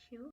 Bless you.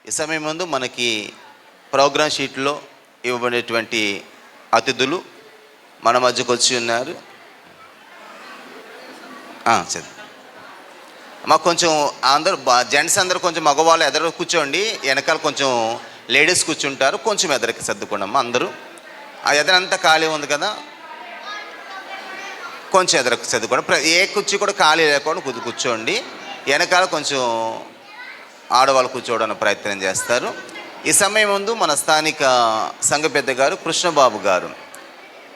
ఈ సమయం ముందు మనకి ప్రోగ్రామ్ షీట్లో ఇవ్వబడేటువంటి అతిథులు మన మధ్యకు వచ్చి ఉన్నారు. మాకు కొంచెం అందరూ జెంట్స్ అందరూ కొంచెం మగవాళ్ళు ఎదురు కూర్చోండి, వెనకాల కొంచెం లేడీస్ కూర్చుంటారు, కొంచెం ఎదురుకి సర్దుకోండమ్మా. అందరూ ఆ ఎదురంతా ఖాళీ ఉంది కదా, కొంచెం ఎదురుకు సర్దుకోండి. ఏ కుర్చీ కూడా ఖాళీ లేకుండా కూర్చోండి. వెనకాల కొంచెం ఆడవాళ్ళు కూర్చోవడానికి ప్రయత్నం చేస్తారు. ఈ సమయం ముందు మన స్థానిక సంఘ పెద్ద గారు కృష్ణబాబు గారు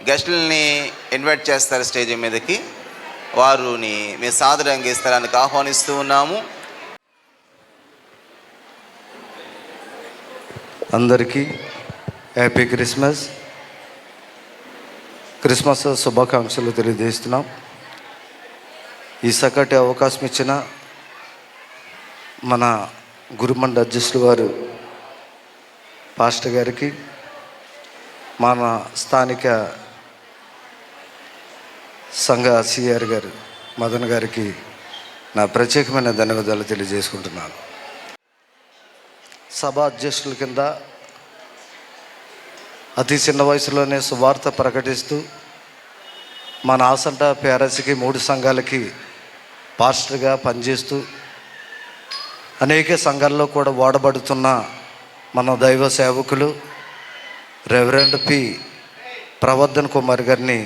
గెస్టులని ఇన్వైట్ చేస్తారు స్టేజ్ మీదకి. వారిని మీ సాదరంగా స్థలానికి ఆహ్వానిస్తూ ఉన్నాము. అందరికీ హ్యాపీ క్రిస్మస్ శుభాకాంక్షలు తెలియజేస్తున్నాం. ఈ చక్కటి అవకాశం ఇచ్చిన మన గురుమండ అధ్యక్షులు వారు పాస్టర్ గారికి, మన స్థానిక సంఘ సిఆర్ గారు మదన్ గారికి నా ప్రత్యేకమైన ధన్యవాదాలు తెలియజేసుకుంటున్నాను. సభా అధ్యక్షుల కింద అతి చిన్న వయసులోనే సువార్త ప్రకటిస్తూ మన ఆసంట పేరసికి 3 సంఘాలకి పాస్టర్గా పనిచేస్తూ అనేక సంఘాల్లో కూడా వాడబడుతున్న మన దైవ సేవకులు రెవరెండ్ పి ప్రవర్ధన్ కుమార్ గారిని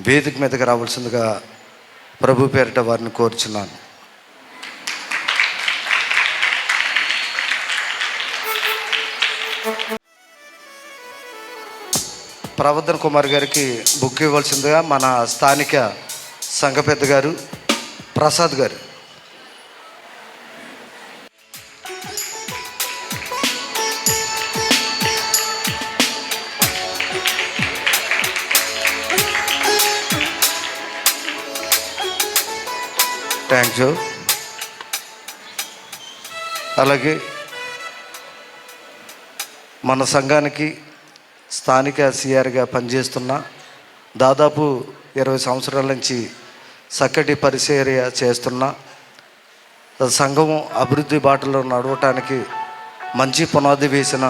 వేదిక మీదకి రావాల్సిందిగా ప్రభు పేరిట వారిని కోరుచున్నాను. ప్రవర్ధన్ కుమార్ గారికి బుక్ ఇవ్వాల్సిందిగా మన స్థానిక సంఘ పెద్ద గారు ప్రసాద్ గారు. Thank you. అలాగే మన సంఘానికి స్థానిక సిఆర్గా పనిచేస్తున్న దాదాపు 20 సంవత్సరాల నుంచి చక్కటి పరిచర్య చేస్తున్న, సంఘం అభివృద్ధి బాటలో నడవటానికి మంచి పునాది వేసిన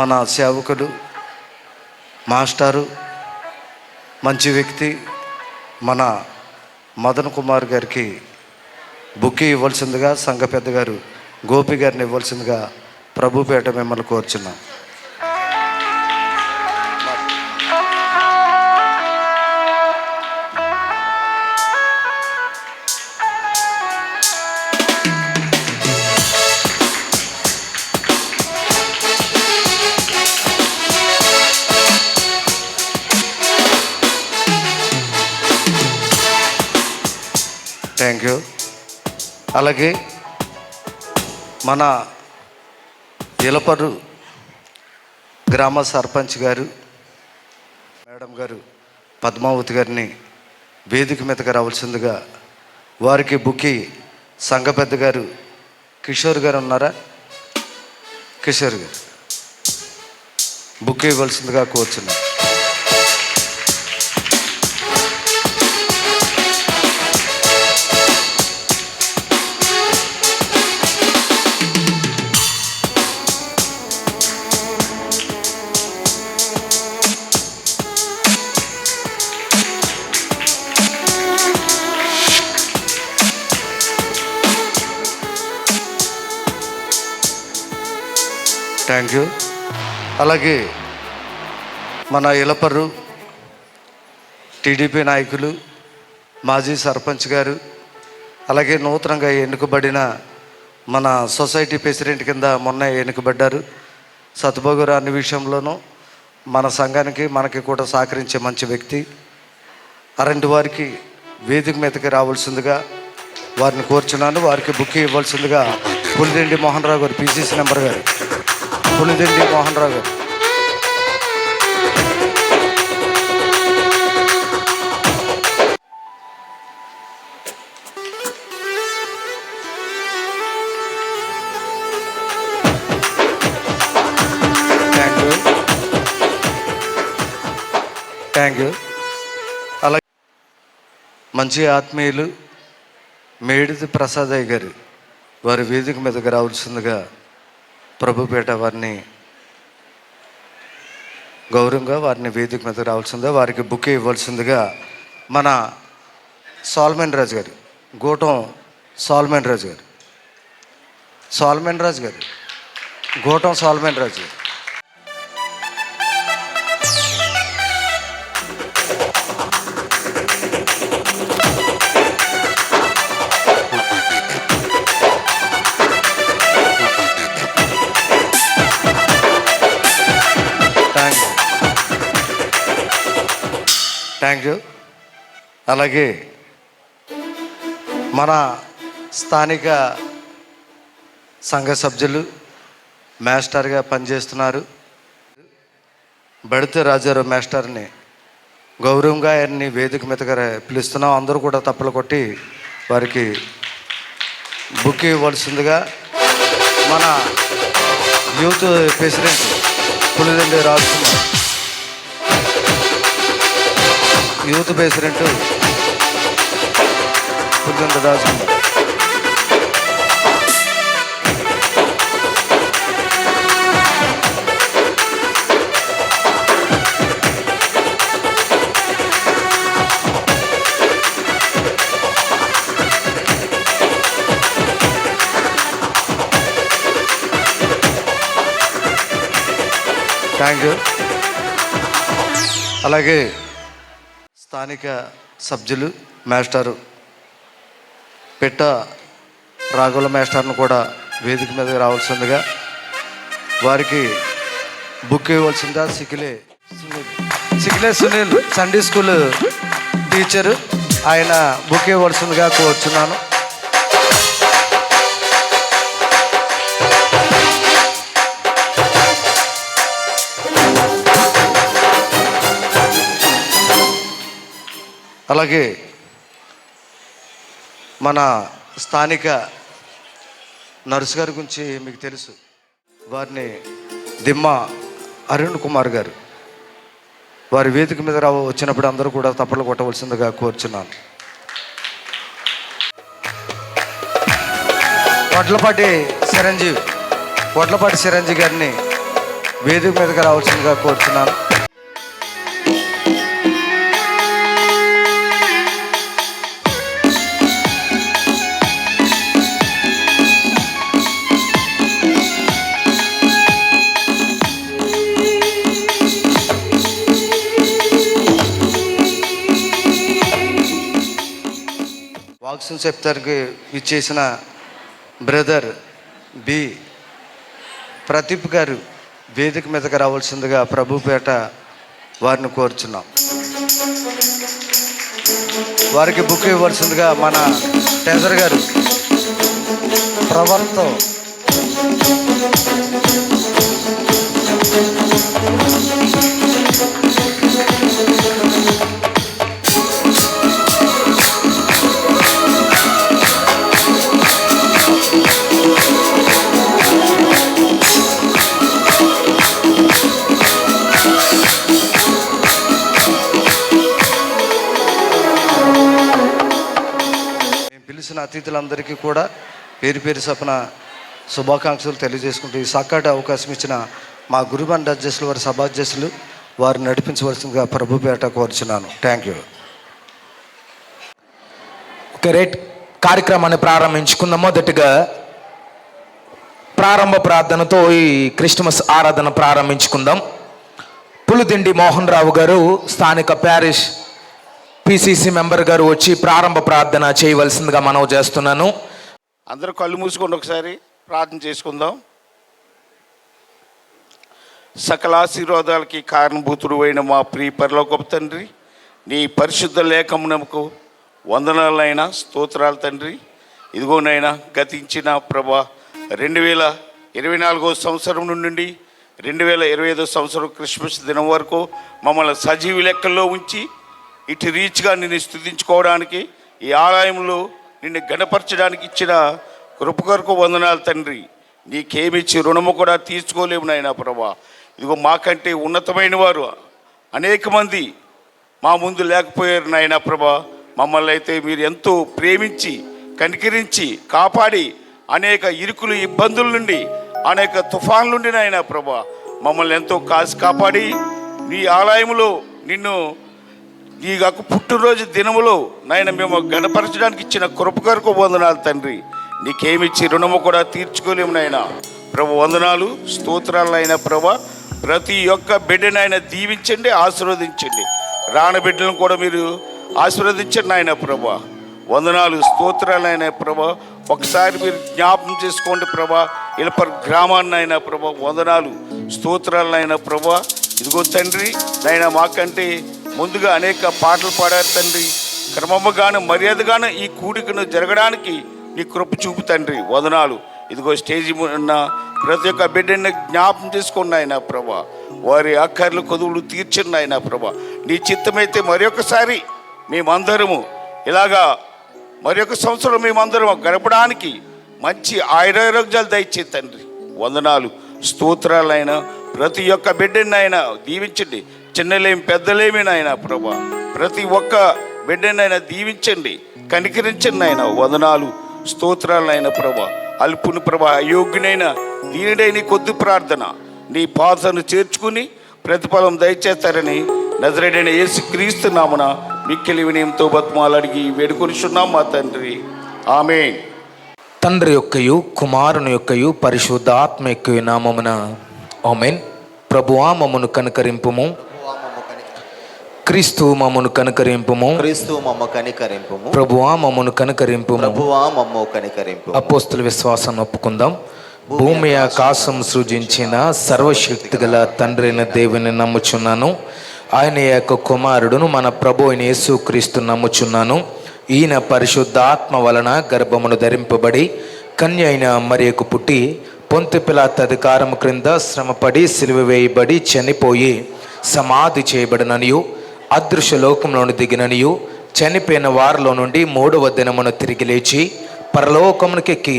మన సేవకులు మాస్టారు, మంచి వ్యక్తి మన మదన్ కుమార్ గారికి బుక్కి ఇవ్వాల్సిందిగా సంఘ పెద్ద గారు గోపి గారిని ఇవ్వాల్సిందిగా ప్రభుపేట మిమ్మల్ని కోరుచున్నాం. Thank you. అలాగే మన ఇలపరు గ్రామ సర్పంచ్ గారు మేడం గారు పద్మావతి గారిని వేదిక మీదకి రావాల్సిందిగా వారికి బుక్కి సంఘ పెద్ద గారు కిషోర్ గారు ఉన్నారా? కిషోర్ గారు బుక్కి ఇవ్వాల్సిందిగా కోరుచున్నాను. Thank you. అలాగే మన ఇలపర్రు టీడీపీ నాయకులు, మాజీ సర్పంచ్ గారు, అలాగే నూతనంగా ఎన్నుకబడిన మన సొసైటీ ప్రెసిడెంట్ కింద మొన్న ఎన్నుకబడ్డారు. సత్భోగురు అన్ని విషయంలోనూ మన సంఘానికి మనకి కూడా సహకరించే మంచి వ్యక్తి. అలాంటి వారికి వేదిక మీదకి రావాల్సిందిగా వారిని కోరుచున్నాను. వారికి బుక్ ఇవ్వాల్సిందిగా పులిదెండి మోహన్ రావు గారు, పిసిసి నెంబర్ గారు, పులిదెండి మోహన్ రావు గారు. Thank you. అలాగే మంచి ఆత్మీయులు మేడిది ప్రసాదయ్య గారు వారి వేదిక మీదకి రావాల్సిందిగా ప్రభుపేట వారిని గౌరవంగా వారిని వేదిక మీదకి రావాల్సిందిగా వారికి బుక్ ఇవ్వాల్సిందిగా మన సాల్మన్ రాజు గారు, గోటం సాల్మన్ రాజు గారు, సాల్మన్ రాజు గారు, గోటం సాల్మన్ రాజు గారు. Thank you. అలాగే మన స్థానిక సంఘ సభ్యులు మాస్టర్గా పనిచేస్తున్నారు బడితే రాజారావు మాస్టర్ని గౌరవంగా ఆయన్ని వేదిక మీదగా పిలుస్తున్నాం. అందరూ కూడా తప్పలు కొట్టి వారికి బుక్ ఇవ్వాల్సిందిగా మన youth president Pulidendi Rajakumar, youth president Pulidendi Rajakumar. Thank you. అలాగే స్థానిక సభ్యులు మాస్టారు పెట్ట రాఘవుల మాస్టర్ను కూడా వేదిక మీదకి రావాల్సిందిగా వారికి బుక్ ఇవ్వాల్సిందిగా Sikile Sunil Sunday school teacher, ఆయన బుక్ ఇవ్వాల్సిందిగా కోరుచున్నాను. అలాగే మన స్థానిక నర్సు గారి గురించి మీకు తెలుసు, వారిని దిమ్మ అరుణ్ కుమార్ గారు వారి వేదిక మీద వచ్చినప్పుడు అందరూ కూడా తప్పలు కొట్టవలసిందిగా కోరుచున్నాను. వడ్లపాటి చిరంజీవి గారిని వేదిక మీదకి రావాల్సిందిగా కోరుచున్నాను. వాక్సిన్ చెప్తానికి ఇచ్చేసిన బ్రదర్ బి ప్రదీప్ గారు వేదిక మీదకి రావాల్సిందిగా ప్రభుపేట వారిని కోరుచున్నాం. వారికి బుక్ ఇవ్వాల్సిందిగా మన టెజర్ గారు ప్రవర్తో పిలిచిన అతిథులందరికీ కూడా పేరు పేరు సపన శుభాకాంక్షలు తెలియజేసుకుంటూ ఈ చక్కటి అవకాశం ఇచ్చిన మా గురుబండ అధ్యక్షులు వారి సభాధ్యక్షులు వారు నడిపించవలసిందిగా ప్రభుపేట కోరుచున్నాను. Thank you. Okay, right. కార్యక్రమాన్ని ప్రారంభించుకుందాం. మొదటిగా ప్రారంభ ప్రార్థనతో ఈ క్రిస్మస్ ఆరాధన ప్రారంభించుకుందాం. పులిదిండి మోహన్ రావు గారు స్థానిక ప్యారిష్ పిసిసి మెంబర్ గారు వచ్చి ప్రారంభ ప్రార్థన చేయవలసిందిగా మనవి చేస్తున్నాను. అందరూ కళ్ళు మూసుకొని ఒకసారి ప్రార్థన చేసుకుందాం. సకల ఆశీర్వాదాలకి కారణభూతుడు అయిన మా ప్రియ పరలోకపు తండ్రి, నీ పరిశుద్ధ లేఖమునకు వందనాలైనా స్తోత్రాలు తండ్రి. ఇదిగోనైనా గతించిన ప్రభా 2024 సంవత్సరం నుండి 2025 సంవత్సరం క్రిస్మస్ దినం వరకు మమ్మల్ని సజీవి లెక్కల్లో ఉంచి ఇటు రీచ్గా నిన్ను స్తుతించుకోవడానికి, ఈ ఆలయంలో నిన్ను గణపరచడానికి ఇచ్చిన కృప కొరకు వందనాలు తండ్రి. నీకేమిచ్చి రుణము కూడా తీర్చుకోలేము నాయనా ప్రభా. ఇదిగో మాకంటే ఉన్నతమైన వారు అనేక మంది మా ముందు లేకపోయారు నాయనా ప్రభా. మమ్మల్ని అయితే మీరు ఎంతో ప్రేమించి కనికరించి కాపాడి అనేక ఇరుకులు ఇబ్బందుల నుండి అనేక తుఫాన్ల నుండి నాయనా ప్రభా మమ్మల్ని ఎంతో కాపాడి నీ ఆలయంలో నిన్ను నీ యొక్క పుట్టినరోజు దినములో నాయన మేము గణపరచడానికి ఇచ్చిన కృప కొరకు వందనాలు తండ్రి. నీకేమిచ్చి రుణము కూడా తీర్చుకోలేము నాయన ప్రభు. వందనాలు స్తోత్రాలు అయినా ప్రభా. ప్రతి ఒక్క బిడ్డనైనా దీవించండి, ఆశీర్వదించండి. రాణబిడ్డలను కూడా మీరు ఆశీర్వదించండి నాయన ప్రభా. వందనాలు స్తోత్రాలు అయినా ప్రభా. ఒకసారి మీరు జ్ఞాపకం చేసుకోండి ప్రభా. ఇలపర్ గ్రామాన్ని అయినా ప్రభా. వందనాలు స్తోత్రాలు అయినా ప్రభా. ఇదిగో తండ్రి నాయన మాకంటే ముందుగా అనేక పాటలు పాడారు తండ్రి. క్రమముగాను మర్యాదగాను ఈ కూడికను జరగడానికి నీ కృప చూపు తండ్రి. వందనాలు. ఇదిగో స్టేజి ఉన్న ప్రతి ఒక్క బిడ్డని జ్ఞాపం చేసుకోండి ఆయన ప్రభా. వారి అక్కర్లు కొదువులు తీర్చండి ఆయన ప్రభా. నీ చిత్తమైతే మరొకసారి మేమందరము ఇలాగా మరొక సంవత్సరం మేమందరం గడపడానికి మంచి ఆయురారోగ్యాలు దయచే తండ్రి. వందనాలు స్తోత్రాలైనా ప్రతి ఒక్క బిడ్డని ఆయన దీవించండి. చిన్నలేమి పెద్దలేమి నాయన ప్రభా. ప్రతి ఒక్క బిడ్డనైనా దీవించండి, కనికరించండి నాయన. వందనాలు స్తోత్రాలు నాయన ప్రభా. అల్పుని ప్రభా, అయోగ్యునైన దీనుడైన కొద్ది ప్రార్థన నీ పాదను చేర్చుకుని ప్రతిఫలం దయచేస్తారని నజరేయుడైన యేసుక్రీస్తు నామమున మిక్కిలి వినయంతో బతుమాలు అడిగి వేడుకొనిచున్నాం మా తండ్రి. ఆమేన్. తండ్రి యొక్కయు కుమారుని యొక్కయు పరిశుద్ధ ఆత్మ యొక్కయు నామమున ఆమేన్. ప్రభువా మమ్మను కనికరింపుము. క్రీస్తు మమ్మను కనికరింపుము. క్రీస్తు మమ్మ కనికరింపుము. ప్రభువా మమ్మను కనికరింపుము. ప్రభువా మమ్మ కనికరింపు. అపోస్తుల విశ్వాసాన్ని ఒప్పుకుందాం. భూమి ఆకాశం సృజించిన సర్వశక్తి గల తండ్రి అయిన దేవుని నమ్ముచున్నాను. ఆయన యొక్క కుమారుడును మన ప్రభు అయిన యేసుక్రీస్తు నమ్ముచున్నాను. ఈయన పరిశుద్ధాత్మ వలన గర్భమును ధరింపబడి కన్య అయిన మరియకు పుట్టి పొంతు పిలాతు అధికారం క్రింద శ్రమపడి సిలువ వేయబడి చనిపోయి సమాధి చేయబడిననియు అదృశ్య లోకంలోని దిగిననియు చనిపోయిన వారిలో నుండి 3వ దినమున తిరిగి లేచి పరలోకమునకెక్కి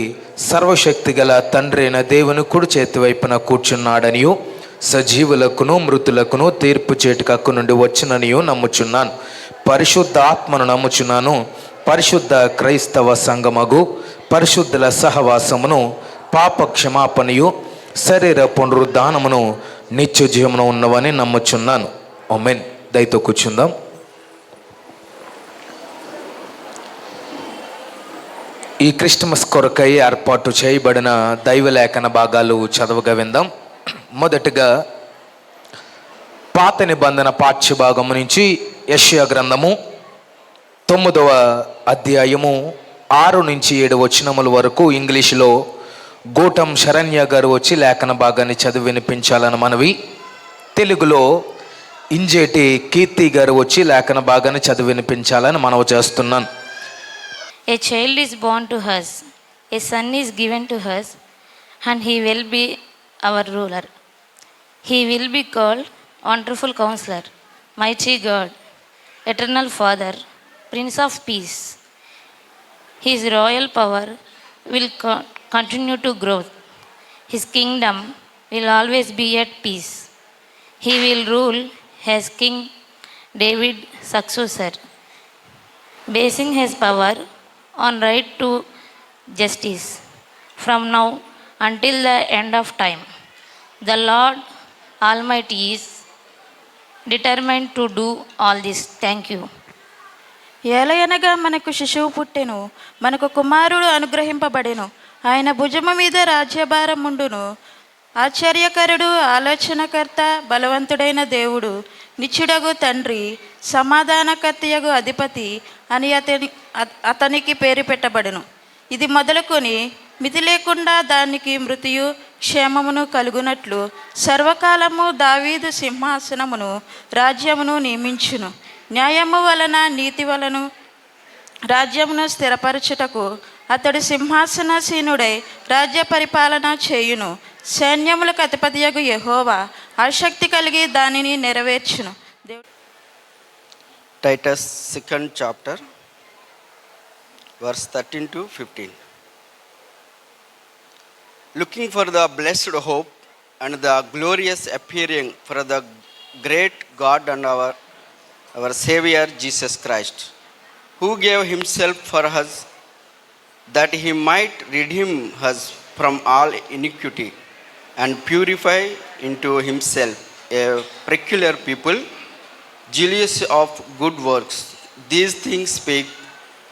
సర్వశక్తి గల తండ్రి అయిన దేవుని కుడి చేతి వైపున కూర్చున్నాడనియు సజీవులకును మృతులకును తీర్పు చేటుకు హక్కు నుండి వచ్చిననియు నమ్ముచున్నాను. పరిశుద్ధ ఆత్మను నమ్ముచున్నాను. పరిశుద్ధ క్రైస్తవ సంఘమగు పరిశుద్ధుల సహవాసమును, పాప క్షమాపణయు, శరీర పునరుద్ధానమును, నిత్య జీవమును ఉన్నవని నమ్ముచున్నాను. ఆమేన్. దయతో కూర్చుందాం. ఈ క్రిస్టమస్ కొరకై ఏర్పాటు చేయబడిన దైవలేఖన భాగాలు చదవగా విందాం. మొదటగా పాత నిబంధన పాఠ్యభాగము నుంచి యెషయా గ్రంథము 9వ అధ్యాయము 6 నుంచి 7 వచనముల వరకు ఇంగ్లీషులో గోటం శరణ్య గారు వచ్చి లేఖన భాగాన్ని చదివి వినిపించాలని మనవి. తెలుగులో ఇంజేటి కీర్తి గారు వచ్చి లేఖన భాగాన్ని చదివి వినిపించాలని మనవి చేస్తున్నాను. A child is born to us, a son is given to us, and he will be our ruler. He will be called Wonderful Counselor, Mighty God, Eternal Father, Prince of Peace. His royal power will continue to grow. His kingdom will always be at peace. He will rule as King David's successor, basing his power on right to justice from now until the end of time. The Lord Almighty is determined to do all this. Thank you. ఏలయనగా మనకు శిశువు పుట్టెను, మనకు కుమారుడు అనుగ్రహింపబడెను. ఆయన భుజము మీద రాజ్యభారం ఉండును. ఆశ్చర్యకరుడు, ఆలోచనకర్త, బలవంతుడైన దేవుడు, నిత్యుడగు తండ్రి, సమాధానకర్తయగు అధిపతి అని అతనికి పేరు పెట్టబడెను. ఇది మొదలుకొని మితి లేకుండా దానికి మృతియు క్షేమమును కలుగునట్లు సర్వకాలము దావీదు సింహాసనమును రాజ్యమును నియమించును. న్యాయము వలన నీతి వలన రాజ్యమును స్థిరపరచుటకు అతడు సింహాసనసీనుడై రాజ్య పరిపాలన చేయును. సైన్యములకు అధిపతియగు యెహోవా ఆసక్తి కలిగి దానిని నెరవేర్చును. Titus 2nd chapter verse 13 to 15. Looking for the blessed hope and the glorious appearing for the great God and our Savior Jesus Christ, who gave himself for us that he might redeem us from all iniquity and purify into himself a peculiar people, zealous of good works. These things speak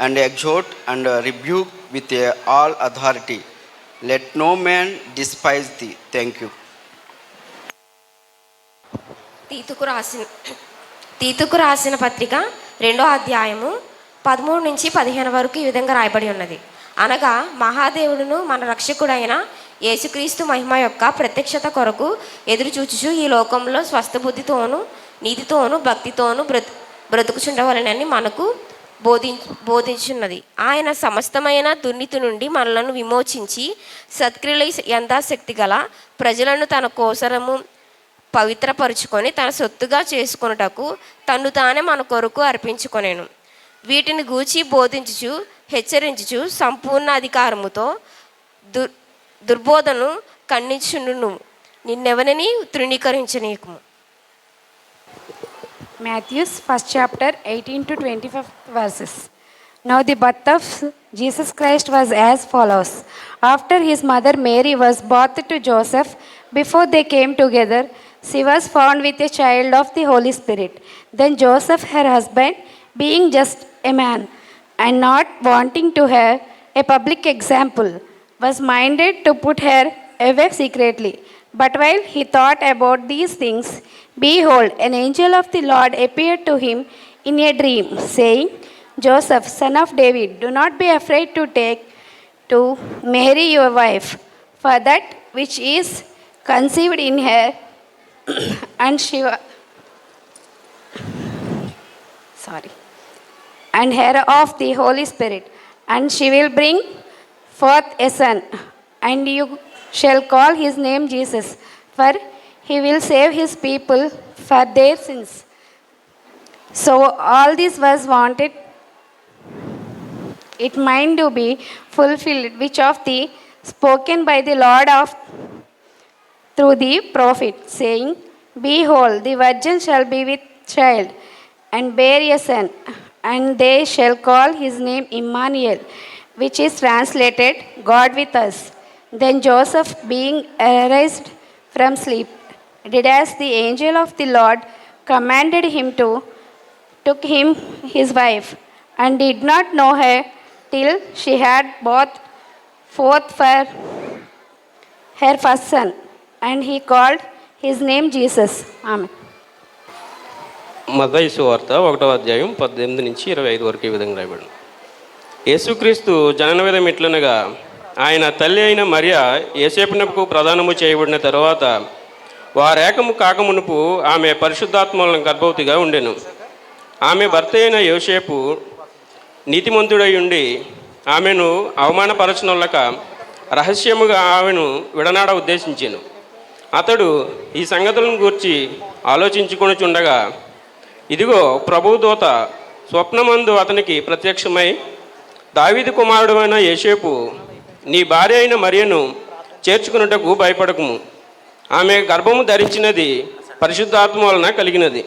and exhort and rebuke with all authority. Let no man despise thee. Thank you. తీతుకు రాసిన పత్రిక 2వ అధ్యాయము 13 నుంచి 15 వరకు ఈ విధంగా రాయబడి ఉన్నది. అనగా మహాదేవుడును మన రక్షకుడైన యేసుక్రీస్తు మహిమ యొక్క ప్రత్యక్షత కొరకు ఎదురు చూచుచు ఈ లోకంలో స్వస్థ బుద్ధితోనూ నీతితోనూ భక్తితోనూ బ్రతుకుచుండవలనని మనకు బోధించున్నది. ఆయన సమస్తమైన దుర్నీతి నుండి మనలను విమోచించి సత్క్రియల యథాశక్తి గల ప్రజలను తన కోసరము పవిత్రపరుచుకొని తన సొత్తుగా చేసుకొనుటకు తన్ను తానే మన కొరకు అర్పించుకొనెను. వీటిని గూర్చి బోధించుచు హెచ్చరించుచు సంపూర్ణ అధికారముతో దుర్బోధను ఖండించును. నిన్నెవరిని తృణీకరించనీయకుము. Matthew 1st chapter 18 to 25 verses. Now the birth of Jesus Christ was as follows. After his mother Mary was betrothed to Joseph, before they came together, she was found with a child of the Holy Spirit. Then Joseph, her husband, being just a man, and not wanting to have a public example, was minded to put her away secretly. But while he thought about these things, behold, an angel of the Lord appeared to him in a dream, saying, Joseph, son of David, do not be afraid to take to Mary your wife, for that which is conceived in her, and her of the Holy Spirit, and she will bring forth a son, and you shall call his name Jesus, for he will save his people for their sins. So all this was wanted, it might to be fulfilled, which of the spoken by the Lord through the prophet, saying, Behold, the virgin shall be with child, and bear a son, and they shall call his name Emmanuel, which is translated, God with us. Then Joseph, being arised from sleep, did as the angel of the Lord commanded him to, took him his wife, and did not know her till she had brought forth for her first son, and he called his name Jesus. Amen. మత్తయి సువార్త 1వ అధ్యాయం 18 నుంచి 25 వరకు ఈ విధంగా రాయబడింది. యేసుక్రీస్తు జనన విధం ఎట్లనగా, ఆయన తల్లి అయిన మరియ యేసేపునకు ప్రదానము చేయబడిన తరువాత వారేకము కాకమునుపు ఆమె పరిశుద్ధాత్మలను గర్భవతిగా ఉండెను. ఆమె భర్త అయిన యోసేపు నీతిమంతుడై ఉండి ఆమెను అవమానపరచనొల్లక రహస్యముగా ఆమెను విడనాడ ఉద్దేశించెను. అతడు ఈ సంగతులను గూర్చి ఆలోచించుకొనుచుండగా, ఇదిగో ప్రభువు దూత స్వప్నమందు అతనికి ప్రత్యక్షమై, దావీదు కుమారుడు అయిన యోసేపు, నీ భార్య అయిన మరియను చేర్చుకున్నటకు భయపడకుము. ఆమె గర్భము ధరించినది పరిశుద్ధాత్మ వలన కలిగినది.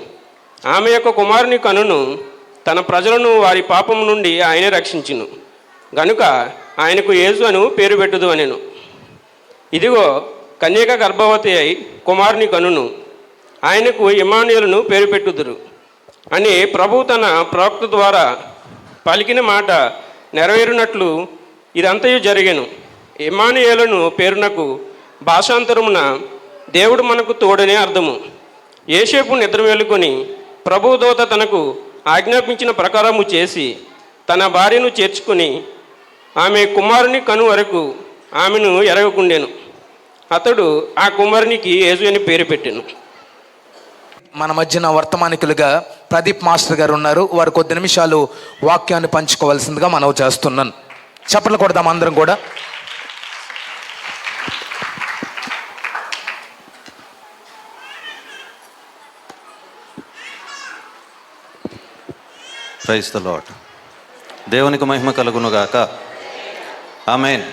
ఆమె యొక్క కుమారుని కనును తన ప్రజలను వారి పాపం నుండి ఆయనే రక్షించును గనుక ఆయనకు యేసు అను పేరు పెట్టుదు అనెను. ఇదిగో కన్యక గర్భవతి అయి కుమారుని కనును, ఆయనకు ఇమ్మానుయేలును పేరు పెట్టుదురు అని ప్రభువు తన ప్రవక్త ద్వారా పలికిన మాట నెరవేరునట్లు ఇదంతయు జరిగెను. ఇమ్మానుయేలును పేరునకు భాషాంతరమున దేవుడు మనకు తోడనే అర్థము. యోసేపు నిద్ర మేలుకొని ప్రభువు దూత తనకు ఆజ్ఞాపించిన ప్రకారము చేసి తన భార్యను చేర్చుకుని ఆమె కుమారుని కను వరకు ఆమెను ఎరగకుండెను. అతడు ఆ కుమారునికి యేసు అని పేరు పెట్టెను. మన మధ్యన వర్తమానికులుగా ప్రదీప్ మాస్టర్ గారు ఉన్నారు. వారు కొద్ది నిమిషాలు వాక్యాన్ని పంచుకోవాల్సిందిగా మనవి చేస్తున్నాను. చప్పట్లు కొడదాం అందరం కూడా. Praise the lord. దేవునికి మహిమ కలుగునుగాక. ఆమేన్.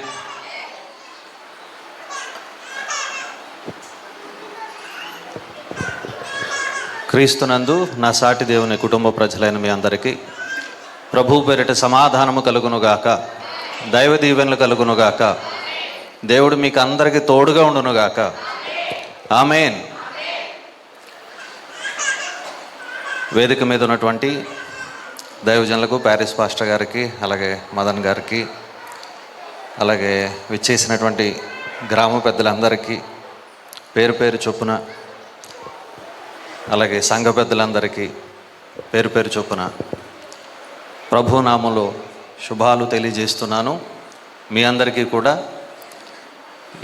క్రీస్తునందు నా సాటి దేవుని కుటుంబ ప్రజలైన మీ అందరికీ ప్రభు పేరిట సమాధానము కలుగునుగాక, దైవ దీవెనలు కలుగునుగాక. దేవుడు మీకు అందరికీ తోడుగా ఉండునుగాక. ఆమేన్. వేదిక మీద ఉన్నటువంటి దైవజనులకు, ప్యారిస్ పాస్టర్ గారికి, అలాగే మదన్ గారికి, అలాగే విచ్చేసినటువంటి గ్రామ పెద్దలందరికీ పేరు పేరు చొప్పున, అలాగే సంఘ పెద్దలందరికీ పేరు పేరు చొప్పున ప్రభునామంలో శుభాలు తెలియజేస్తున్నాను. మీ అందరికీ కూడా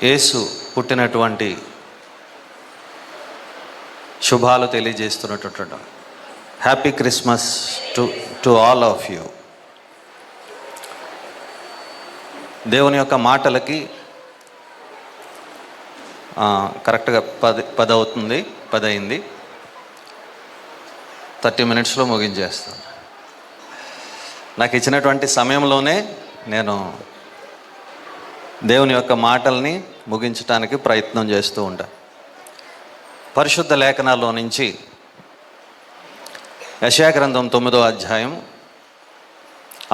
యేసు పుట్టినటువంటి శుభాలు తెలియజేస్తున్నటువంటి happy Christmas to all of you. దేవుని యొక్క మాటలకి కరెక్ట్గా 10 అవుతుంది, 10 అయింది. 30 మినిట్స్లో ముగించేస్తాను. నాకు ఇచ్చినటువంటి సమయంలోనే నేను దేవుని యొక్క మాటల్ని ముగించడానికి ప్రయత్నం చేస్తూ ఉంటాను. పరిశుద్ధ లేఖనాల్లో నుంచి యెషయా గ్రంథం 9వ అధ్యాయం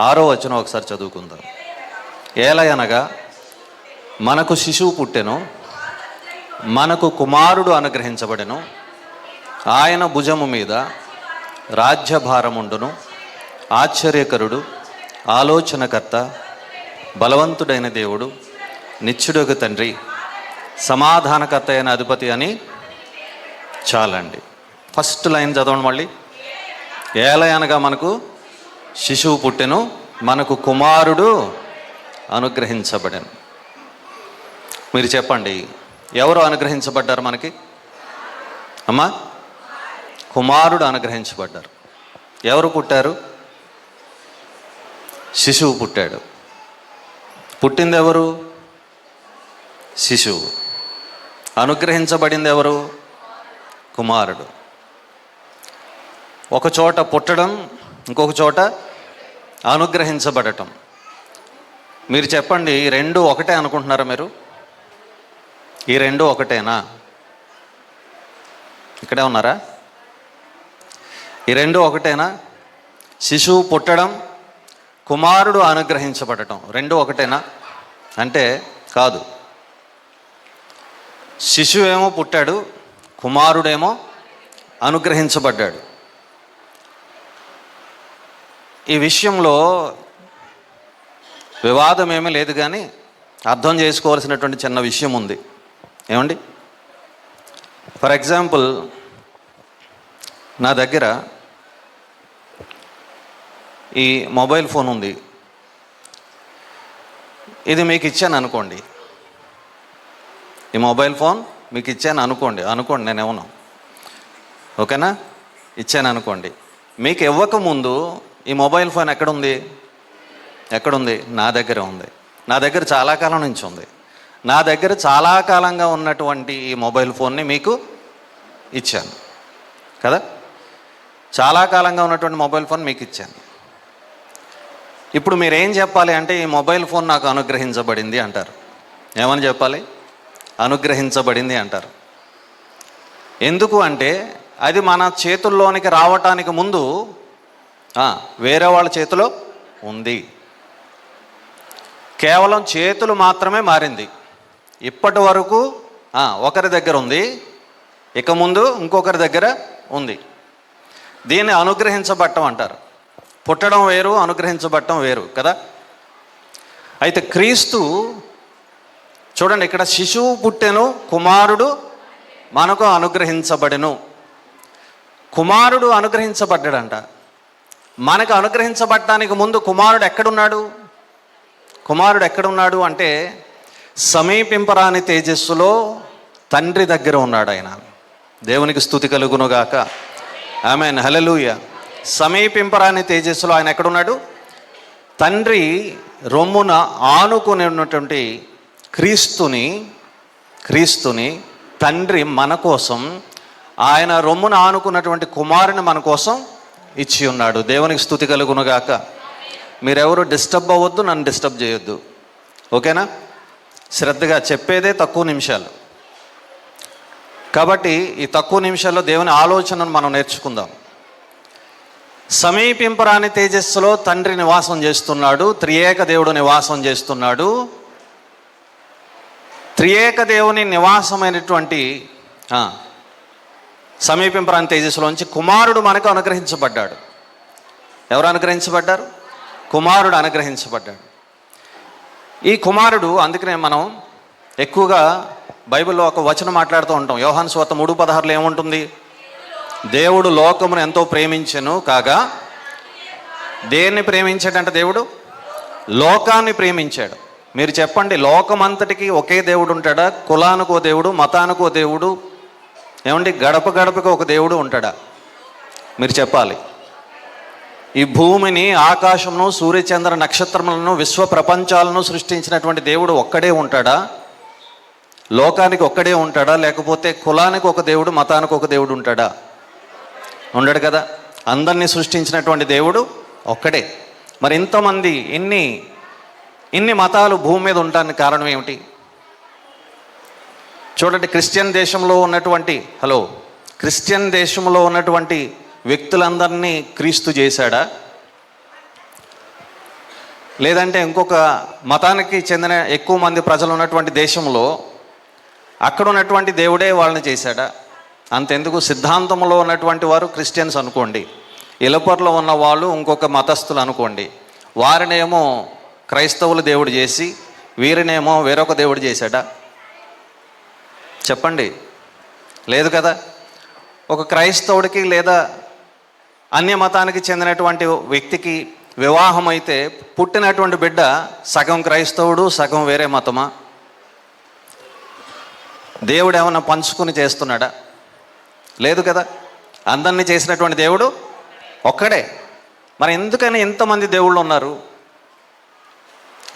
6వ వచనం ఒకసారి చదువుకుందాం. ఏలయనగా మనకు శిశువు పుట్టెను, మనకు కుమారుడు అనుగ్రహించబడెను, ఆయన భుజము మీద రాజ్యభారముండును. ఆశ్చర్యకరుడు, ఆలోచనకర్త, బలవంతుడైన దేవుడు, నిత్యుడొక తండ్రి, సమాధానకర్త అయిన అధిపతి అని చాలండి. ఫస్ట్ లైన్ చదవండి మళ్ళీ. ఏలయనగా మనకు శిశువు పుట్టెను, మనకు కుమారుడు అనుగ్రహించబడెను. మీరు చెప్పండి, ఎవరు అనుగ్రహించబడ్డారు మనకి? అమ్మా, కుమారుడు అనుగ్రహించబడ్డారు. ఎవరు పుట్టారు? శిశువు పుట్టాడు. పుట్టింది ఎవరు? శిశువు. అనుగ్రహించబడింది ఎవరు? కుమారుడు. ఒక చోట పుట్టడం, ఇంకొక చోట అనుగ్రహించబడటం. మీరు చెప్పండి, ఈ రెండు ఒకటే అనుకుంటున్నారా మీరు? ఈ రెండు ఒకటేనా? ఇక్కడే ఉన్నారా? ఈ రెండు ఒకటేనా? శిశువు పుట్టడం, కుమారుడు అనుగ్రహించబడటం రెండు ఒకటేనా అంటే కాదు. శిశువేమో పుట్టాడు, కుమారుడేమో అనుగ్రహించబడ్డాడు. ఈ విషయంలో వివాదం ఏమీ లేదు, కానీ అర్థం చేసుకోవాల్సినటువంటి చిన్న విషయం ఉంది. ఏమండి? ఫర్ ఎగ్జాంపుల్, నా దగ్గర ఈ మొబైల్ ఫోన్ ఉంది. ఇది మీకు ఇచ్చాను అనుకోండి, ఈ మొబైల్ ఫోన్ మీకు ఇచ్చాను అనుకోండి నేను ఇవ్వను, ఓకేనా? ఇచ్చాను అనుకోండి. మీకు ఇవ్వకముందు ఈ మొబైల్ ఫోన్ ఎక్కడుంది? నా దగ్గర ఉంది. నా దగ్గర చాలా కాలం నుంచి ఉంది. నా దగ్గర చాలా కాలంగా ఉన్నటువంటి ఈ మొబైల్ ఫోన్ని మీకు ఇచ్చాను కదా. చాలా కాలంగా ఉన్నటువంటి మొబైల్ ఫోన్ మీకు ఇచ్చాను. ఇప్పుడు మీరు ఏం చెప్పాలి అంటే, ఈ మొబైల్ ఫోన్ నాకు అనుగ్రహించబడింది అంటారు. ఏమని చెప్పాలి? అనుగ్రహించబడింది అంటారు. ఎందుకు అంటే అది మన చేతుల్లోనికి రావటానికి ముందు వేరే వాళ్ళ చేతిలో ఉంది. కేవలం చేతులు మాత్రమే మారింది. ఇప్పటి వరకు ఒకరి దగ్గర ఉంది, ఇక ముందు ఇంకొకరి దగ్గర ఉంది. దీన్ని అనుగ్రహించబడటం అంటారు. పుట్టడం వేరు, అనుగ్రహించబడటం వేరు కదా. అయితే క్రీస్తు చూడండి, ఇక్కడ శిశువు పుట్టెను, కుమారుడు మనకు అనుగ్రహించబడెను. కుమారుడు అనుగ్రహించబడ్డాడంట. మనకు అనుగ్రహించబడటానికి ముందు కుమారుడు ఎక్కడున్నాడు అంటే సమీపింపరాని తేజస్సులో తండ్రి దగ్గర ఉన్నాడు ఆయన. దేవునికి స్తుతి కలుగునుగాక. ఆమేన్, హల్లెలూయా. సమీపింపరాని తేజస్సులో ఆయన ఎక్కడున్నాడు? తండ్రి రొమ్మున ఆనుకుని ఉన్నటువంటి క్రీస్తుని తండ్రి మన కోసం, ఆయన రొమ్మున ఆనుకున్నటువంటి కుమారుని మన కోసం ఇచ్చి ఉన్నాడు. దేవునికి స్తుతి కలుగునుగాక. మీరెవరు డిస్టర్బ్ అవ్వద్దు, నన్ను డిస్టర్బ్ చేయొద్దు, ఓకేనా? శ్రద్ధగా చెప్పేదే తక్కువ నిమిషాలు కాబట్టి ఈ తక్కువ నిమిషాల్లో దేవుని ఆలోచనను మనం నేర్చుకుందాం. సమీపింపరాని తేజస్సులో తండ్రి నివాసం చేస్తున్నాడు, త్రియేక దేవుడు నివాసం చేస్తున్నాడు. త్రియేక దేవుని నివాసమైనటువంటి సమీపింపరాని తేజస్సులోంచి కుమారుడు మనకు అనుగ్రహించబడ్డాడు. ఎవరు అనుగ్రహించబడ్డారు? కుమారుడు అనుగ్రహించబడ్డాడు. ఈ కుమారుడు, అందుకనే మనం ఎక్కువగా బైబిల్లో ఒక వచనం మాట్లాడుతూ ఉంటాం. యోహాను సువార్త 3:16 ఏముంటుంది? దేవుడు లోకమును ఎంతో ప్రేమించెను కాగా, దేన్ని ప్రేమించాడంటే దేవుడు లోకాన్ని ప్రేమించాడు. మీరు చెప్పండి, లోకమంతటికి ఒకే దేవుడు ఉంటాడా? కులానికి ఓ దేవుడు, మతానికి ఓ దేవుడు, ఏమండి గడప గడపకి ఒక దేవుడు ఉంటాడా? మీరు చెప్పాలి. ఈ భూమిని, ఆకాశమును, సూర్యచంద్ర నక్షత్రములను, విశ్వ ప్రపంచాలను సృష్టించినటువంటి దేవుడు ఒక్కడే ఉంటాడా? లోకానికి ఒక్కడే ఉంటాడా? లేకపోతే కులానికి ఒక దేవుడు, మతానికి ఒక దేవుడు ఉంటాడా? ఉండడు కదా. అందరినీ సృష్టించినటువంటి దేవుడు ఒక్కడే. మరి ఇంతమంది ఇన్ని మతాలు భూమి మీద ఉండడానికి కారణం ఏమిటి? చూడండి, క్రిస్టియన్ దేశంలో ఉన్నటువంటి వ్యక్తులందరినీ క్రీస్తు చేశాడా? లేదంటే ఇంకొక మతానికి చెందిన ఎక్కువ మంది ప్రజలు ఉన్నటువంటి దేశంలో అక్కడ ఉన్నటువంటి దేవుడే వాళ్ళని చేశాడా? అంతెందుకు, సిద్ధాంతంలో ఉన్నటువంటి వారు క్రిస్టియన్స్ అనుకోండి, ఇలపర్లో ఉన్న వాళ్ళు ఇంకొక మతస్థులు అనుకోండి, వారినేమో క్రైస్తవులు దేవుడు చేసి వీరినేమో వేరొక దేవుడు చేశాడా? చెప్పండి, లేదు కదా. ఒక క్రైస్తవుడికి లేదా అన్య మతానికి చెందినటువంటి వ్యక్తికి వివాహం అయితే పుట్టినటువంటి బిడ్డ సగం క్రైస్తవుడు, సగం వేరే మతమా? దేవుడు ఏమన్నా పంచుకుని చేస్తున్నాడా? లేదు కదా. అందరినీ చేసినటువంటి దేవుడు ఒక్కడే. మరి ఎందుకని ఇంతమంది దేవుళ్ళు ఉన్నారు?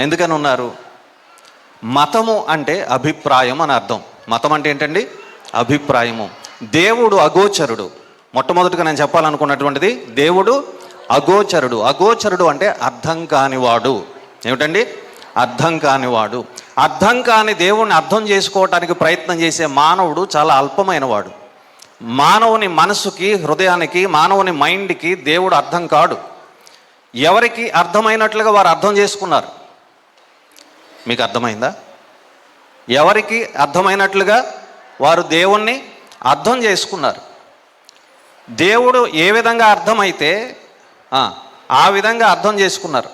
ఎందుకని ఉన్నారు? మతము అంటే అభిప్రాయం అని అర్థం. మతం అంటే ఏంటండి? అభిప్రాయము. దేవుడు అగోచరుడు. మొట్టమొదటిగా నేను చెప్పాలనుకున్నటువంటిది, దేవుడు అగోచరుడు. అగోచరుడు అంటే అర్థం కానివాడు. ఏమిటండి? అర్థం కానివాడు. అర్థం కాని దేవుణ్ణి అర్థం చేసుకోవటానికి ప్రయత్నం చేసే మానవుడు చాలా అల్పమైన వాడు. మానవుని మనసుకి, హృదయానికి, మానవుని మైండ్కి దేవుడు అర్థం కాడు. ఎవరికి అర్థమైనట్లుగా వారు అర్థం చేసుకున్నారు. మీకు అర్థమైందా? ఎవరికి అర్థమైనట్లుగా వారు దేవుణ్ణి అర్థం చేసుకున్నారు. దేవుడు ఏ విధంగా అర్థమైతే ఆ విధంగా అర్థం చేసుకున్నారు.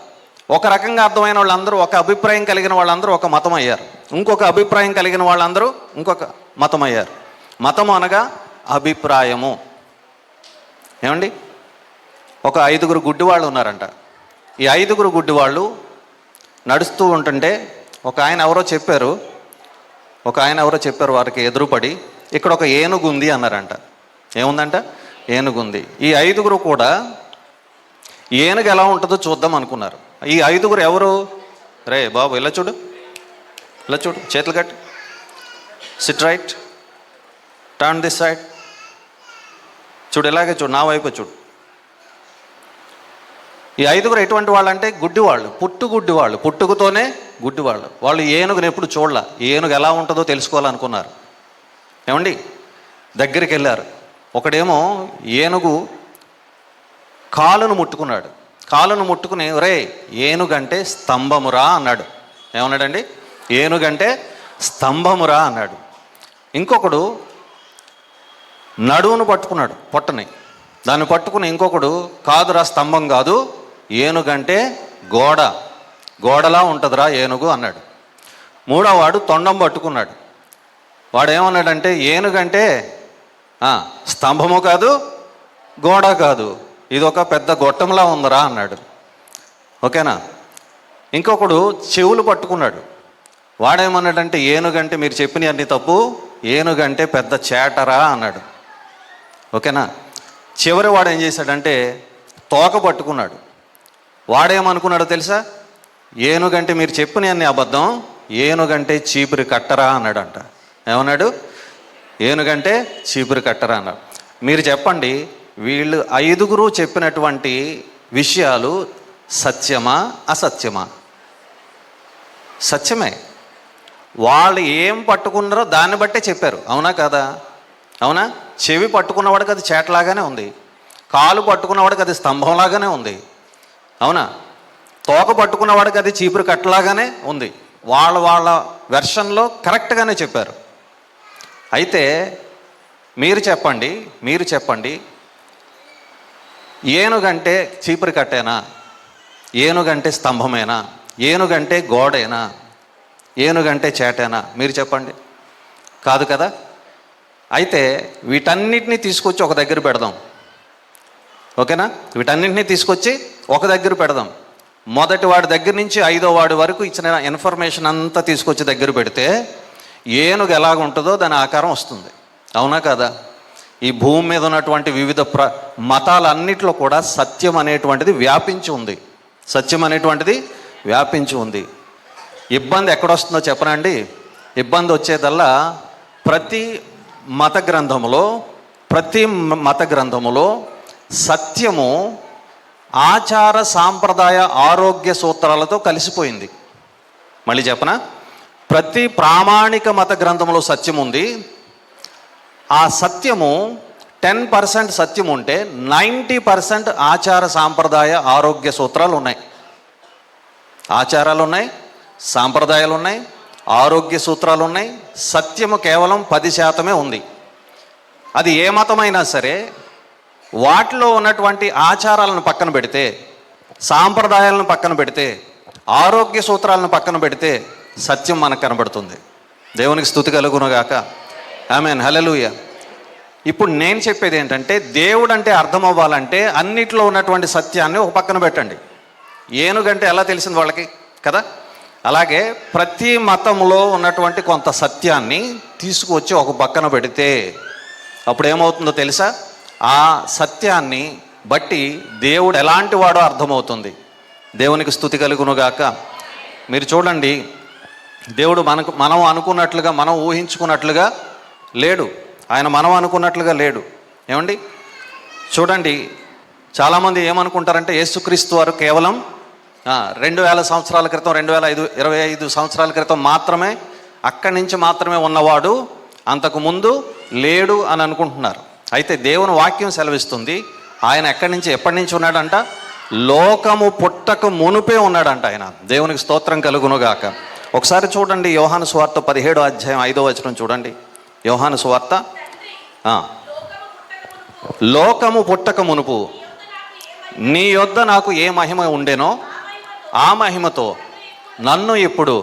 ఒక రకంగా అర్థమైన వాళ్ళందరూ, ఒక అభిప్రాయం కలిగిన వాళ్ళందరూ ఒక మతం అయ్యారు. ఇంకొక అభిప్రాయం కలిగిన వాళ్ళందరూ ఇంకొక మతం అయ్యారు. మతము అనగా అభిప్రాయము. ఏమండి, ఒక 5 గుడ్డివాళ్ళు ఉన్నారంట. ఈ 5 గుడ్డివాళ్ళు నడుస్తూ ఉంటుంటే ఒక ఆయన ఎవరో చెప్పారు వారికి ఎదురుపడి, ఇక్కడ ఒక ఏనుగు ఉంది అన్నారంట. ఏముందంట? ఏనుగుంది. ఈ 5గురు కూడా ఏనుగు ఎలా ఉంటుందో చూద్దాం అనుకున్నారు. ఈ 5గురు ఎవరు? రే బాబు ఇలా చూడు, చేతులు కట్టు, SIT right, turn this side, చూడు, ఇలాగే చూడు, నా వైపు చూడు. ఈ 5గురు ఎటువంటి వాళ్ళు అంటే గుడ్డివాళ్ళు, పుట్టుకతోనే గుడ్డివాళ్ళు. వాళ్ళు ఏనుగుని ఎప్పుడు చూడలే, ఏనుగు ఎలా ఉంటుందో తెలుసుకోవాలనుకున్నారు. ఏమండి, దగ్గరికి వెళ్ళారు. ఒకడేమో ఏనుగు కాలును ముట్టుకుని రే ఏనుగంటే స్తంభమురా అన్నాడు. ఏమన్నాడండి? ఏనుగంటే స్తంభమురా అన్నాడు. ఇంకొకడు నడువును పట్టుకున్నాడు, పొట్టని. దాన్ని పట్టుకుని ఇంకొకడు కాదురా స్తంభం కాదు, ఏనుగంటే గోడలా ఉంటుందిరా ఏనుగు అన్నాడు. మూడోవాడు తొండం పట్టుకున్నాడు. వాడు ఏమన్నాడంటే ఏనుగంటే స్తంభము కాదు, గోడ కాదు, ఇది ఒక పెద్ద గొట్టంలా ఉందిరా అన్నాడు. ఓకేనా? ఇంకొకడు చెవులు పట్టుకున్నాడు. వాడేమన్నాడంటే ఏనుగంటే మీరు చెప్పినవి అన్ని తప్పు, ఏనుగంటే పెద్ద చేటరా అన్నాడు. ఓకేనా? చివరి వాడు ఏం చేశాడంటే తోక పట్టుకున్నాడు. వాడేమనుకున్నాడో తెలుసా? ఏనుగంటే మీరు చెప్పినవి అన్ని అబద్ధం, ఏనుగంటే చీపురి కట్టరా అన్నాడంట. ఏమన్నాడు? ఏనుగంటే చీపురి కట్టరా అన్నాడు. మీరు చెప్పండి, వీళ్ళు 5గురు చెప్పినటువంటి విషయాలు సత్యమా అసత్యమా? సత్యమే. వాళ్ళు ఏం పట్టుకున్నారో దాన్ని బట్టే చెప్పారు. అవునా కాదా? అవునా? చెవి పట్టుకున్నవాడికి అది చేటలాగానే ఉంది, కాలు పట్టుకున్నవాడికి అది స్తంభంలాగానే ఉంది. అవునా? తోక పట్టుకున్నవాడికి అది చీపురు కట్టలాగానే ఉంది. వాళ్ళ వెర్షన్లో కరెక్ట్గానే చెప్పారు. అయితే మీరు చెప్పండి, ఏనుగంటే చీపురు కట్టేనా? ఏనుగంటే స్తంభమేనా? ఏనుగంటే గోడేనా? ఏనుగంటే చేటేనా? మీరు చెప్పండి. కాదు కదా? అయితే వీటన్నిటిని తీసుకొచ్చి ఒక దగ్గర పెడదాం. ఓకేనా? వీటన్నింటినీ తీసుకొచ్చి ఒక దగ్గర పెడదాం. మొదటి వాడి దగ్గర నుంచి 5వ వాడి వరకు ఇచ్చిన ఇన్ఫర్మేషన్ అంతా తీసుకొచ్చి దగ్గర పెడితే ఏనుగు ఎలాగుంటుందో దాని ఆకారం వస్తుంది. అవునా కదా? ఈ భూమి మీద ఉన్నటువంటి వివిధ మతాలన్నిట్లో కూడా సత్యం అనేటువంటిది వ్యాపించి ఉంది. ఇబ్బంది ఎక్కడొస్తుందో చెప్పనండి. ఇబ్బంది వచ్చేదల్లా ప్రతి మత గ్రంథములో సత్యము ఆచార సాంప్రదాయ ఆరోగ్య సూత్రాలతో కలిసిపోయింది. మళ్ళీ చెప్పనా? ప్రతి ప్రామాణిక మత గ్రంథంలో సత్యం ఉంది. ఆ సత్యము 10% సత్యం ఉంటే 90% ఆచార సాంప్రదాయ ఆరోగ్య సూత్రాలు ఉన్నాయి. ఆచారాలు ఉన్నాయి, సాంప్రదాయాలు ఉన్నాయి, ఆరోగ్య సూత్రాలు ఉన్నాయి. సత్యము కేవలం 10% ఉంది. అది ఏ మతమైనా సరే వాటిలో ఉన్నటువంటి ఆచారాలను పక్కన పెడితే, సాంప్రదాయాలను పక్కన పెడితే, ఆరోగ్య సూత్రాలను పక్కన పెడితే సత్యం మనకు కనబడుతుంది. దేవునికి స్తుతి కలుగునుగాక. ఆమేన్, హల్లెలూయా. ఇప్పుడు నేను చెప్పేది ఏంటంటే, దేవుడు అంటే అర్థం అవ్వాలంటే అన్నిట్లో ఉన్నటువంటి సత్యాన్ని ఒక పక్కన పెట్టండి. ఏనుగంటే ఎలా తెలిసింది వాళ్ళకి కదా? అలాగే ప్రతి మతంలో ఉన్నటువంటి కొంత సత్యాన్ని తీసుకువచ్చి ఒక పక్కన పెడితే అప్పుడు ఏమవుతుందో తెలుసా? ఆ సత్యాన్ని బట్టి దేవుడు ఎలాంటి వాడో అర్థమవుతుంది. దేవునికి స్తుతి కలుగునుగాక. మీరు చూడండి, దేవుడు మనం అనుకున్నట్లుగా, మనం ఊహించుకున్నట్లుగా లేడు. ఆయన మనం అనుకున్నట్లుగా లేడు. ఏమండి? చూడండి, చాలామంది ఏమనుకుంటారంటే యేసుక్రీస్తు వారు కేవలం 2000 సంవత్సరాల క్రితం, 25 సంవత్సరాల క్రితం మాత్రమే, అక్కడి నుంచి మాత్రమే ఉన్నవాడు, అంతకు ముందు లేడు అని అనుకుంటున్నారు. అయితే దేవుని వాక్యం సెలవిస్తుంది, ఆయన ఎప్పటి నుంచి ఉన్నాడంట? లోకము పుట్టక మునుపే ఉన్నాడంట ఆయన. దేవునికి స్తోత్రం కలుగునుగాక. ఒకసారి చూడండి, యోహాను సువార్త 17వ అధ్యాయం 5వ వచనం చూడండి. యోహాను సువార్త, లోకము పుట్టక మునుపు నీ యొద్ద నాకు ఏ మహిమ ఉండేనో ఆ మహిమతో నన్ను ఇప్పుడు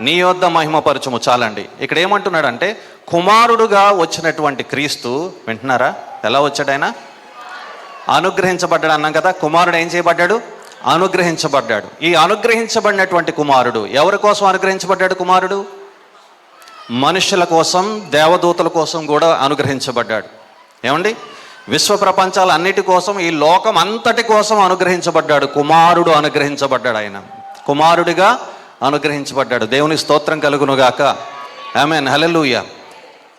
నీ యొద్ద మహిమపరచుము. చాలండి. ఇక్కడ ఏమంటున్నాడంటే, కుమారుడుగా వచ్చినటువంటి క్రీస్తు, వింటున్నారా? ఎలా వచ్చాడు ఆయన? అనుగ్రహించబడ్డాడు అన్నాం కదా. కుమారుడు ఏం చేయబడ్డాడు? అనుగ్రహించబడ్డాడు. ఈ అనుగ్రహించబడినటువంటి కుమారుడు ఎవరి కోసం అనుగ్రహించబడ్డాడు? కుమారుడు మనుషుల కోసం, దేవదూతల కోసం కూడా అనుగ్రహించబడ్డాడు. ఏమండి? విశ్వ ప్రపంచాలన్నిటి కోసం, ఈ లోకం అంతటి కోసం అనుగ్రహించబడ్డాడు. కుమారుడు అనుగ్రహించబడ్డాడు. ఆయన కుమారుడిగా అనుగ్రహించబడ్డాడు. దేవుని స్తోత్రం కలుగునుగాక. ఆమేన్, హల్లెలూయా.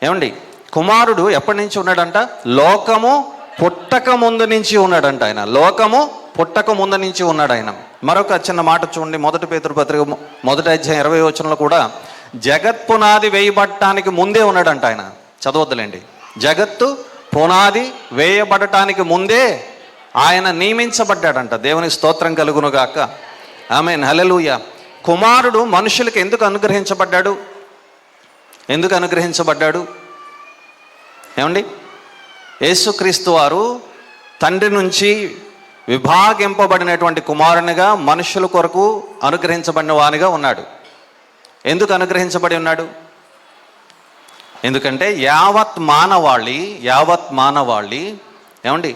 ఏమండి? కుమారుడు ఎప్పటి నుంచి ఉన్నాడంట? లోకము పుట్టక ముందు నుంచి ఉన్నాడంట ఆయన. లోకము పుట్టక ముందు నుంచి ఉన్నాడు ఆయన. మరొక చిన్న మాట చూడండి, 1 పేతురు పత్రిక 1వ అధ్యాయం 20వ వచనంలో కూడా జగత్ పునాది వేయబడటానికి ముందే ఉన్నాడంట ఆయన. చదవద్దులేండి. జగత్తు పునాది వేయబడటానికి ముందే ఆయన నియమించబడ్డాడంట. దేవుని స్తోత్రం కలుగునుగాక. ఆమేన్, హల్లెలూయా. కుమారుడు మనుషులకు ఎందుకు అనుగ్రహించబడ్డాడు? ఎందుకు అనుగ్రహించబడ్డాడు? ఏమండి? యేసుక్రీస్తు వారు తండ్రి నుంచి విభాగింపబడినటువంటి కుమారునిగా మనుషుల కొరకు అనుగ్రహించబడిన వానిగా ఉన్నాడు. ఎందుకు అనుగ్రహించబడి ఉన్నాడు? ఎందుకంటే యావత్ మానవాళి ఏమండి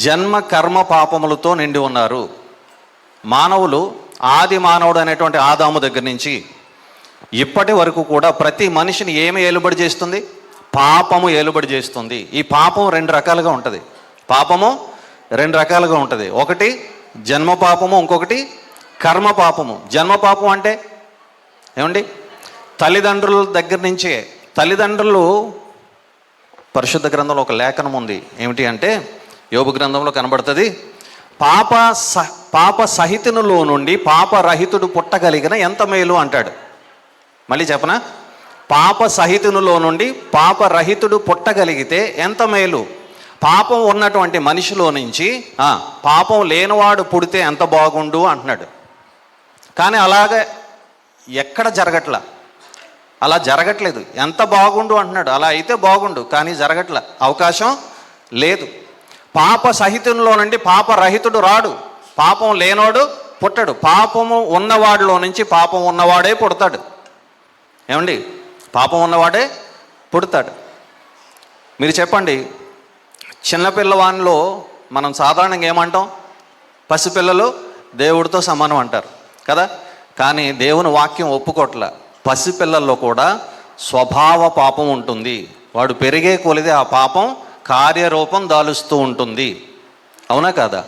జన్మ కర్మ పాపములతో నిండి ఉన్నారు. మానవులు ఆది మానవుడు అనేటువంటి ఆదాము దగ్గర నుంచి ఇప్పటి వరకు కూడా ప్రతి మనిషిని ఏమి ఏలుబడి చేస్తుంది? పాపము ఏలుబడి చేస్తుంది. ఈ పాపం 2 రకాలుగా ఉంటుంది. పాపము 2 రకాలుగా ఉంటుంది. ఒకటి జన్మ పాపము, ఇంకొకటి కర్మ పాపము. జన్మ పాపం అంటే ఏమండి? తల్లిదండ్రుల దగ్గర నుంచే, తల్లిదండ్రులు పరిశుద్ధ గ్రంథంలో ఒక లేఖనం ఉంది. ఏమిటి అంటే యోబు గ్రంథంలో కనబడుతుంది. పాప సహితునిలో నుండి పాపరహితుడు పుట్టగలిగిన ఎంత మేలు అంటాడు. మళ్ళీ చెప్పనా? పాప సహితునిలో నుండి పాపరహితుడు పుట్టగలిగితే ఎంత మేలు. పాపం ఉన్నటువంటి మనిషిలో నుంచి పాపం లేనివాడు పుడితే ఎంత బాగుండు అంటున్నాడు. కానీ అలాగే ఎక్కడ జరగట్లా, అలా జరగట్లేదు. ఎంత బాగుండు అంటున్నాడు. అలా అయితే బాగుండు, కానీ జరగట్లా, అవకాశం లేదు. పాప సహితునిలో నుండి పాపరహితుడు రాడు, పాపం లేనోడు పుట్టడు. పాపము ఉన్నవాడిలో నుంచి పాపం ఉన్నవాడే పుడతాడు. ఏమండి? పాపం ఉన్నవాడే పుడతాడు. మీరు చెప్పండి, చిన్నపిల్లవానిలో మనం సాధారణంగా ఏమంటాం? పసిపిల్లలు దేవుడితో సమానం అంటారు కదా. కానీ దేవుని వాక్యం ఒప్పుకోట్ల. పసిపిల్లల్లో కూడా స్వభావ పాపం ఉంటుంది. వాడు పెరిగే కొలిది ఆ పాపం కార్యరూపం దాలుస్తూ ఉంటుంది. అవునా కాదా?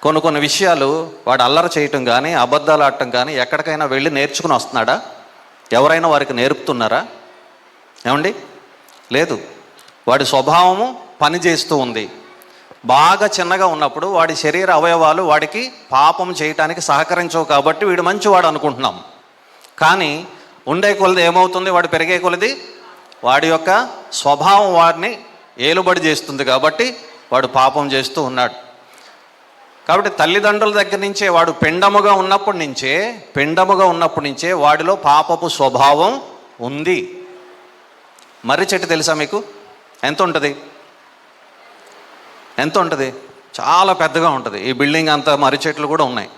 కొన్ని విషయాలు వాడు అల్లరి చేయటం కానీ, అబద్ధాలు ఆడటం కానీ ఎక్కడికైనా వెళ్ళి నేర్చుకుని వస్తున్నాడా? ఎవరైనా వారికి నేర్పుతున్నారా? ఏమండి? లేదు. వాడి స్వభావము పనిచేస్తూ ఉంది. బాగా చిన్నగా ఉన్నప్పుడు వాడి శరీర అవయవాలు వాడికి పాపం చేయటానికి సహకరించవు కాబట్టి వీడు మంచివాడు అనుకుంటున్నాం. కానీ ఉండే కొలది ఏమవుతుంది? వాడు పెరిగే కొలది వాడి యొక్క స్వభావం వాడిని ఏలుబడి చేస్తుంది కాబట్టి వాడు పాపం చేస్తూ ఉన్నాడు. కాబట్టి తల్లిదండ్రుల దగ్గర నుంచే వాడు పిండముగా ఉన్నప్పటి నుంచే వాడిలో పాపపు స్వభావం ఉంది. మర్రి చెట్టు తెలుసా మీకు? ఎంత ఉంటుంది? చాలా పెద్దగా ఉంటుంది. ఈ బిల్డింగ్ అంతా మర్రి చెట్లు కూడా ఉన్నాయి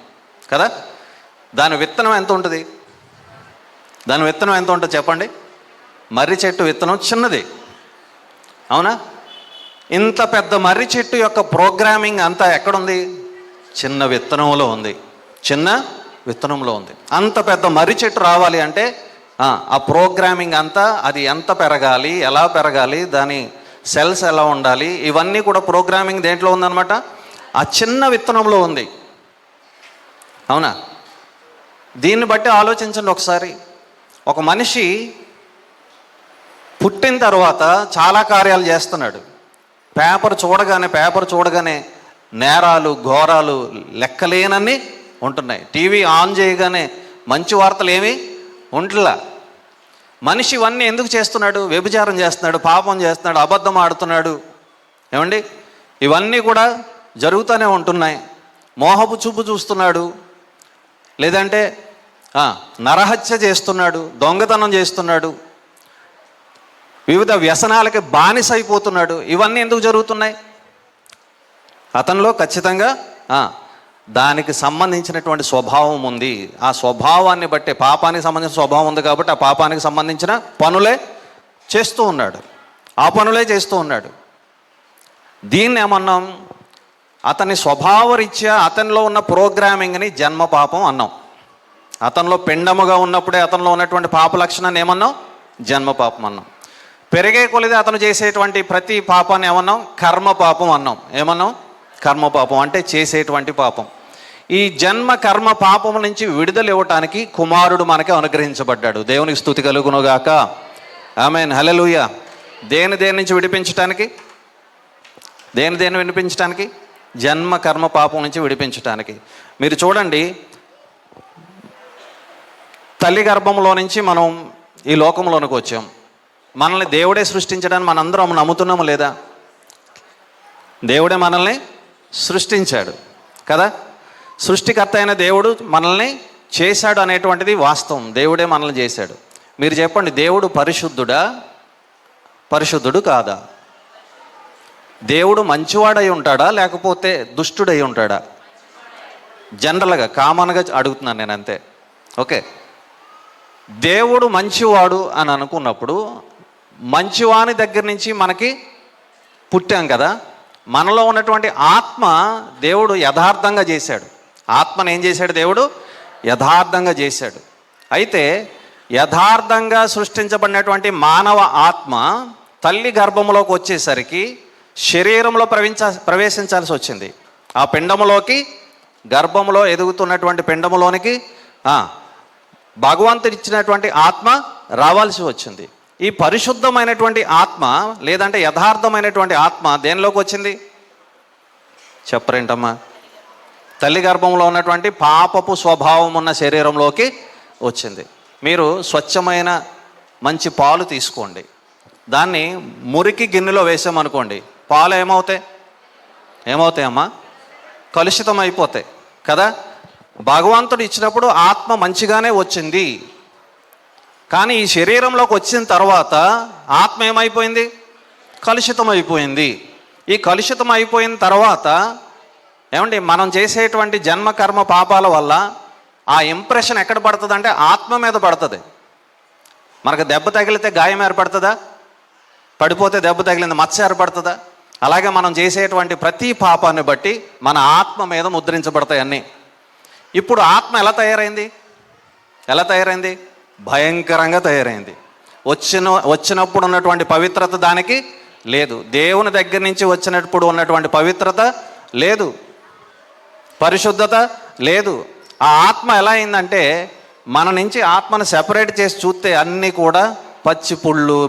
కదా. దాని విత్తనం ఎంత ఉంటుంది? చెప్పండి. మర్రి చెట్టు విత్తనం చిన్నది, అవునా? ఇంత పెద్ద మర్రి చెట్టు యొక్క ప్రోగ్రామింగ్ అంతా ఎక్కడుంది? చిన్న విత్తనంలో ఉంది. అంత పెద్ద మర్రి చెట్టు రావాలి అంటే ఆ ప్రోగ్రామింగ్ అంతా అది ఎంత పెరగాలి, ఎలా పెరగాలి, దాని సెల్స్ ఎలా ఉండాలి, ఇవన్నీ కూడా ప్రోగ్రామింగ్ దేంట్లో ఉందన్నమాట? ఆ చిన్న విత్తనంలో ఉంది. అవునా? దీన్ని బట్టి ఆలోచించండి ఒకసారి. ఒక మనిషి పుట్టిన తర్వాత చాలా కార్యాలు చేస్తున్నాడు. పేపర్ చూడగానే నేరాలు, ఘోరాలు లెక్కలేనన్నీ ఉంటున్నాయి. టీవీ ఆన్ చేయగానే మంచి వార్తలు ఏమీ ఉంటలా. మనిషి ఇవన్నీ ఎందుకు చేస్తున్నాడు? వ్యభిచారం చేస్తున్నాడు, పాపం చేస్తున్నాడు, అబద్ధం ఆడుతున్నాడు. ఏమండి? ఇవన్నీ కూడా జరుగుతూనే ఉంటున్నాయి. మోహపు చూపు చూస్తున్నాడు, లేదంటే నరహత్య చేస్తున్నాడు, దొంగతనం చేస్తున్నాడు, వివిధ వ్యసనాలకి బానిసైపోతున్నాడు. ఇవన్నీ ఎందుకు జరుగుతున్నాయి? అతనిలో ఖచ్చితంగా దానికి సంబంధించినటువంటి స్వభావం ఉంది. ఆ స్వభావాన్ని బట్టి, పాపానికి సంబంధించిన స్వభావం ఉంది కాబట్టి ఆ పాపానికి సంబంధించిన పనులే చేస్తూ ఉన్నాడు. దీన్ని ఏమన్నాం? అతని స్వభావరీత్యా అతనిలో ఉన్న ప్రోగ్రామింగ్ని జన్మ పాపం అన్నాం. అతనిలో పిండముగా ఉన్నప్పుడే అతనిలో ఉన్నటువంటి పాప లక్షణాన్ని ఏమన్నాం? జన్మ పాపం అన్నాం. పెరిగే కొలిది అతను చేసేటువంటి ప్రతి పాపాన్ని ఏమన్నాం? కర్మ పాపం అన్నాం. ఏమన్నాం? కర్మ పాపం అంటే చేసేటువంటి పాపం. ఈ జన్మ కర్మ పాపం నుంచి విడుదల ఇవ్వటానికి కుమారుడు మనకి అనుగ్రహించబడ్డాడు. దేవునికి స్తుతి కలుగునుగాక. ఆమేన్, హల్లెలూయా. దేని నుంచి విడిపించటానికి? దేని విడిపించటానికి? జన్మ కర్మ పాపం నుంచి విడిపించటానికి. మీరు చూడండి, తల్లి గర్భంలో నుంచి మనం ఈ లోకంలోనికి వచ్చాం. మనల్ని దేవుడే సృష్టించడానికి మనందరం నమ్ముతున్నాము లేదా? దేవుడే మనల్ని సృష్టించాడు కదా. సృష్టికర్త అయిన దేవుడు మనల్ని చేశాడు అనేటువంటిది వాస్తవం. దేవుడే మనల్ని చేశాడు. మీరు చెప్పండి, దేవుడు పరిశుద్ధుడా, పరిశుద్ధుడు కాదా? దేవుడు మంచివాడై ఉంటాడా లేకపోతే దుష్టుడై ఉంటాడా? జనరల్గా కామన్గా అడుగుతున్నాను నేను, అంతే. ఓకే, దేవుడు మంచివాడు అని అనుకున్నప్పుడు మంచివాని దగ్గర నుంచి మనకి పుట్టాం కదా. మనలో ఉన్నటువంటి ఆత్మ దేవుడు యథార్థంగా చేశాడు. ఆత్మను ఏం చేశాడు? దేవుడు యథార్థంగా చేశాడు. అయితే యథార్థంగా సృష్టించబడినటువంటి మానవ ఆత్మ తల్లి గర్భంలోకి వచ్చేసరికి శరీరంలో ప్రవేశించాల్సి వచ్చింది. ఆ పిండములోకి, గర్భంలో ఎదుగుతున్నటువంటి పిండములోనికి భగవంతుడు ఇచ్చినటువంటి ఆత్మ రావాల్సి వచ్చింది. ఈ పరిశుద్ధమైనటువంటి ఆత్మ లేదంటే యథార్థమైనటువంటి ఆత్మ దేనిలోకి వచ్చింది? చెప్పరేంటమ్మా? తల్లి గర్భంలో ఉన్నటువంటి పాపపు స్వభావం ఉన్న శరీరంలోకి వచ్చింది. మీరు స్వచ్ఛమైన మంచి పాలు తీసుకోండి, దాన్ని మురికి గిన్నెలో వేసామనుకోండి, పాలు ఏమవుతాయమ్మా? కలుషితం అయిపోతాయి కదా. భగవంతుడు ఇచ్చినప్పుడు ఆత్మ మంచిగానే వచ్చింది, కానీ ఈ శరీరంలోకి వచ్చిన తర్వాత ఆత్మ ఏమైపోయింది? కలుషితం అయిపోయింది. ఈ కలుషితం అయిపోయిన తర్వాత ఏమండి, మనం చేసేటువంటి జన్మ కర్మ పాపాల వల్ల ఆ ఇంప్రెషన్ ఎక్కడ పడుతుంది అంటే ఆత్మ మీద పడుతుంది. మనకు దెబ్బ తగిలితే గాయం ఏర్పడుతుందా? పడిపోతే దెబ్బ తగిలింది మచ్చ ఏర్పడుతుందా? అలాగే మనం చేసేటువంటి ప్రతి పాపాన్ని బట్టి మన ఆత్మ మీద ముద్రించబడతాయి అన్నీ. ఇప్పుడు ఆత్మ ఎలా తయారైంది? భయంకరంగా తయారైంది. వచ్చినప్పుడు ఉన్నటువంటి పవిత్రత దానికి లేదు. దేవుని దగ్గర నుంచి వచ్చినప్పుడు ఉన్నటువంటి పవిత్రత లేదు, పరిశుద్ధత లేదు. ఆ ఆత్మ ఎలా అయిందంటే మన నుంచి ఆత్మను సెపరేట్ చేసి చూస్తే అన్నీ కూడా పచ్చి పుళ్ళు,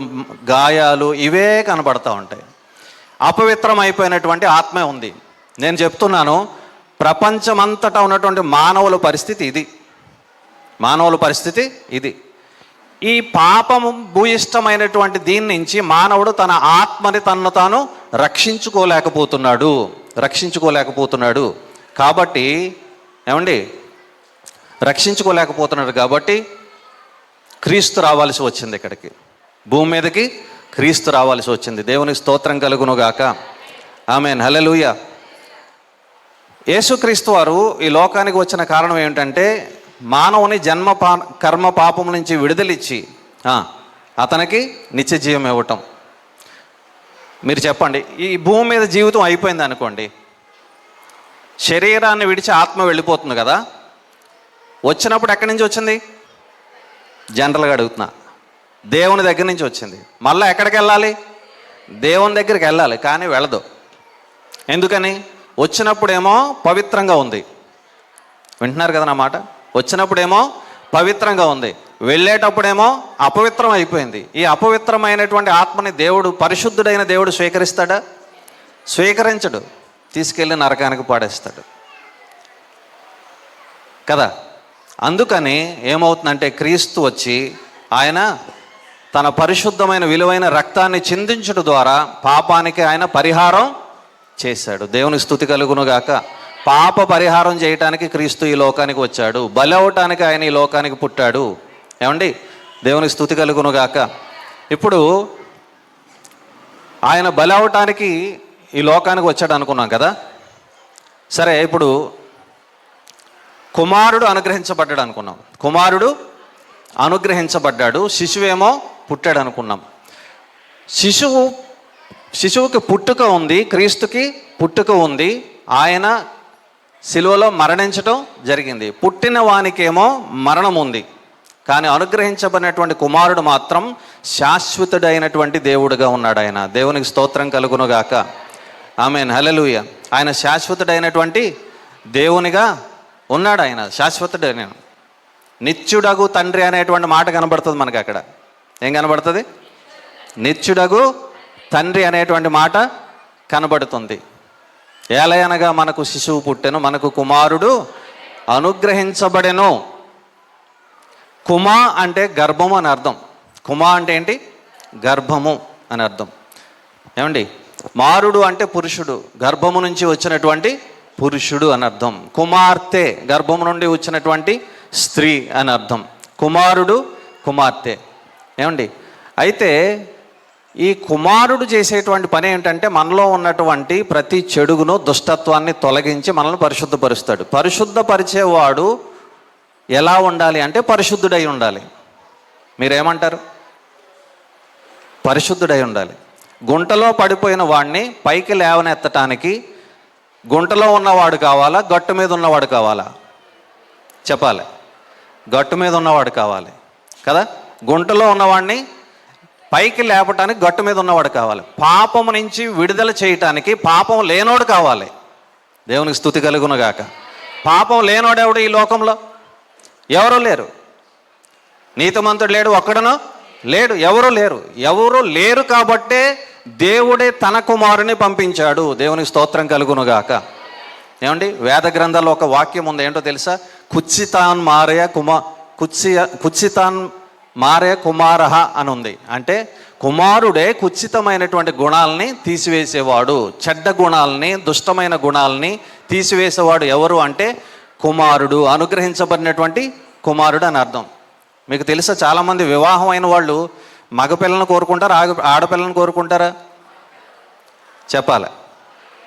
గాయాలు ఇవే కనబడతా ఉంటాయి. అపవిత్రం అయిపోయినటువంటి ఆత్మే ఉంది. నేను చెప్తున్నాను, ప్రపంచమంతటా ఉన్నటువంటి మానవుల పరిస్థితి ఇది. ఈ పాపము భూయిష్టమైనటువంటి దీని నుంచి మానవుడు తన ఆత్మని తన్ను తాను రక్షించుకోలేకపోతున్నాడు. కాబట్టి ఏమండి, రక్షించుకోలేకపోతున్నాడు కాబట్టి క్రీస్తు రావాల్సి వచ్చింది. ఇక్కడికి భూమి మీదకి క్రీస్తు రావాల్సి వచ్చింది. దేవునికి స్తోత్రం కలుగునుగాక. ఆమేన్, హల్లెలూయా. యేసుక్రీస్తు వారు ఈ లోకానికి వచ్చిన కారణం ఏమిటంటే మానవుని జన్మ కర్మ పాపం నుంచి విడుదలిచ్చి అతనికి నిత్య జీవం ఇవ్వటం. మీరు చెప్పండి, ఈ భూమి మీద జీవితం అయిపోయింది అనుకోండి, శరీరాన్ని విడిచి ఆత్మ వెళ్ళిపోతుంది కదా. వచ్చినప్పుడు ఎక్కడి నుంచి వచ్చింది? జనరల్గా అడుగుతున్నా, దేవుని దగ్గర నుంచి వచ్చింది. మళ్ళీ ఎక్కడికి వెళ్ళాలి? దేవుని దగ్గరికి వెళ్ళాలి, కానీ వెళ్ళదు. ఎందుకని? వచ్చినప్పుడేమో పవిత్రంగా ఉంది. వింటున్నారు కదా నా మాట? వచ్చినప్పుడేమో పవిత్రంగా ఉంది, వెళ్ళేటప్పుడేమో అపవిత్రం అయిపోయింది. ఈ అపవిత్రమైనటువంటి ఆత్మని దేవుడు, పరిశుద్ధుడైన దేవుడు స్వీకరిస్తాడా? స్వీకరించడు. తీసుకెళ్ళి నరకానికి పాడేస్తాడు కదా. అందుకని ఏమవుతుందంటే క్రీస్తు వచ్చి ఆయన తన పరిశుద్ధమైన విలువైన రక్తాన్ని చిందించడం ద్వారా పాపానికి ఆయన పరిహారం చేశాడు. దేవుని స్తుతి కలుగునుగాక. పాప పరిహారం చేయటానికి క్రీస్తు ఈ లోకానికి వచ్చాడు. బలి అవటానికి ఆయన ఈ లోకానికి పుట్టాడు. ఏమండి, దేవునికి స్తుతి కలుగునుగాక. ఇప్పుడు ఆయన బలి అవటానికి ఈ లోకానికి వచ్చాడు అనుకున్నాం కదా. సరే, ఇప్పుడు కుమారుడు అనుగ్రహించబడ్డాడు అనుకున్నాం. కుమారుడు అనుగ్రహించబడ్డాడు, శిశువేమో పుట్టాడు అనుకున్నాం. శిశువుకి పుట్టుక ఉంది, క్రీస్తుకి పుట్టుక ఉంది. ఆయన సిలువలో మరణించటం జరిగింది. పుట్టిన వానికేమో మరణం ఉంది, కానీ అనుగ్రహించబడినటువంటి కుమారుడు మాత్రం శాశ్వతుడైనటువంటి దేవుడుగా ఉన్నాడు. ఆయన దేవునికి స్తోత్రం కలుగునుగాక. ఆమేన్, హల్లెలూయా. ఆయన శాశ్వతుడైనటువంటి దేవునిగా ఉన్నాడు. ఆయన శాశ్వతుడైన నిత్యుడగు తండ్రి అనేటువంటి మాట కనబడుతుంది మనకి. అక్కడ ఏం కనబడుతుంది? నిత్యుడగు తండ్రి అనేటువంటి మాట కనబడుతుంది. ఏలయనగా మనకు శిశువు పుట్టెను, మనకు కుమారుడు అనుగ్రహించబడెను. కుమా అంటే గర్భము అని అర్థం. కుమా అంటే ఏంటి? గర్భము అని అర్థం. ఏమండి, మారుడు అంటే పురుషుడు, గర్భము నుంచి వచ్చినటువంటి పురుషుడు అని అర్థం. కుమార్తె గర్భము నుండి వచ్చినటువంటి స్త్రీ అని అర్థం. కుమారుడు, కుమార్తె. ఏమండి, అయితే ఈ కుమారుడు చేసేటువంటి పని ఏంటంటే మనలో ఉన్నటువంటి ప్రతి చెడుగును, దుష్టత్వాన్ని తొలగించి మనల్ని పరిశుద్ధపరుస్తాడు. పరిశుద్ధపరిచేవాడు ఎలా ఉండాలి అంటే పరిశుద్ధుడై ఉండాలి. మీరేమంటారు? పరిశుద్ధుడై ఉండాలి. గుంటలో పడిపోయిన వాడిని పైకి లేవనెత్తటానికి గుంటలో ఉన్నవాడు కావాలా, గట్టు మీద ఉన్నవాడు కావాలా? చెప్పాలి. గట్టు మీద ఉన్నవాడు కావాలి కదా. గుంటలో ఉన్నవాడిని పైకి లేపటానికి గట్టు మీద ఉన్నవాడు కావాలి. పాపం నుంచి విడుదల చేయటానికి పాపం లేనోడు కావాలి. దేవునికి స్తుతి కలుగునుగాక. పాపం లేనోడెవడు ఈ లోకంలో? ఎవరు లేరు. నీతిమంతుడు లేడు, ఒక్కడనో లేడు, ఎవరు లేరు. ఎవరు లేరు కాబట్టే దేవుడే తన కుమారుని పంపించాడు. దేవునికి స్తోత్రం కలుగునుగాక. ఏమండి, వేద గ్రంథాల్లో ఒక వాక్యం ఉంది, ఏంటో తెలుసా? కుత్సితాన్ మారే కుమారహ అని ఉంది. అంటే కుమారుడే కుత్సితమైనటువంటి గుణాలని తీసివేసేవాడు, చెడ్డ గుణాలని, దుష్టమైన గుణాలని తీసివేసేవాడు ఎవరు అంటే కుమారుడు, అనుగ్రహించబడినటువంటి కుమారుడు అని అర్థం. మీకు తెలుసా, చాలామంది వివాహం అయిన వాళ్ళు మగపిల్లలను కోరుకుంటారా, ఆడపిల్లని కోరుకుంటారా? చెప్పాలి.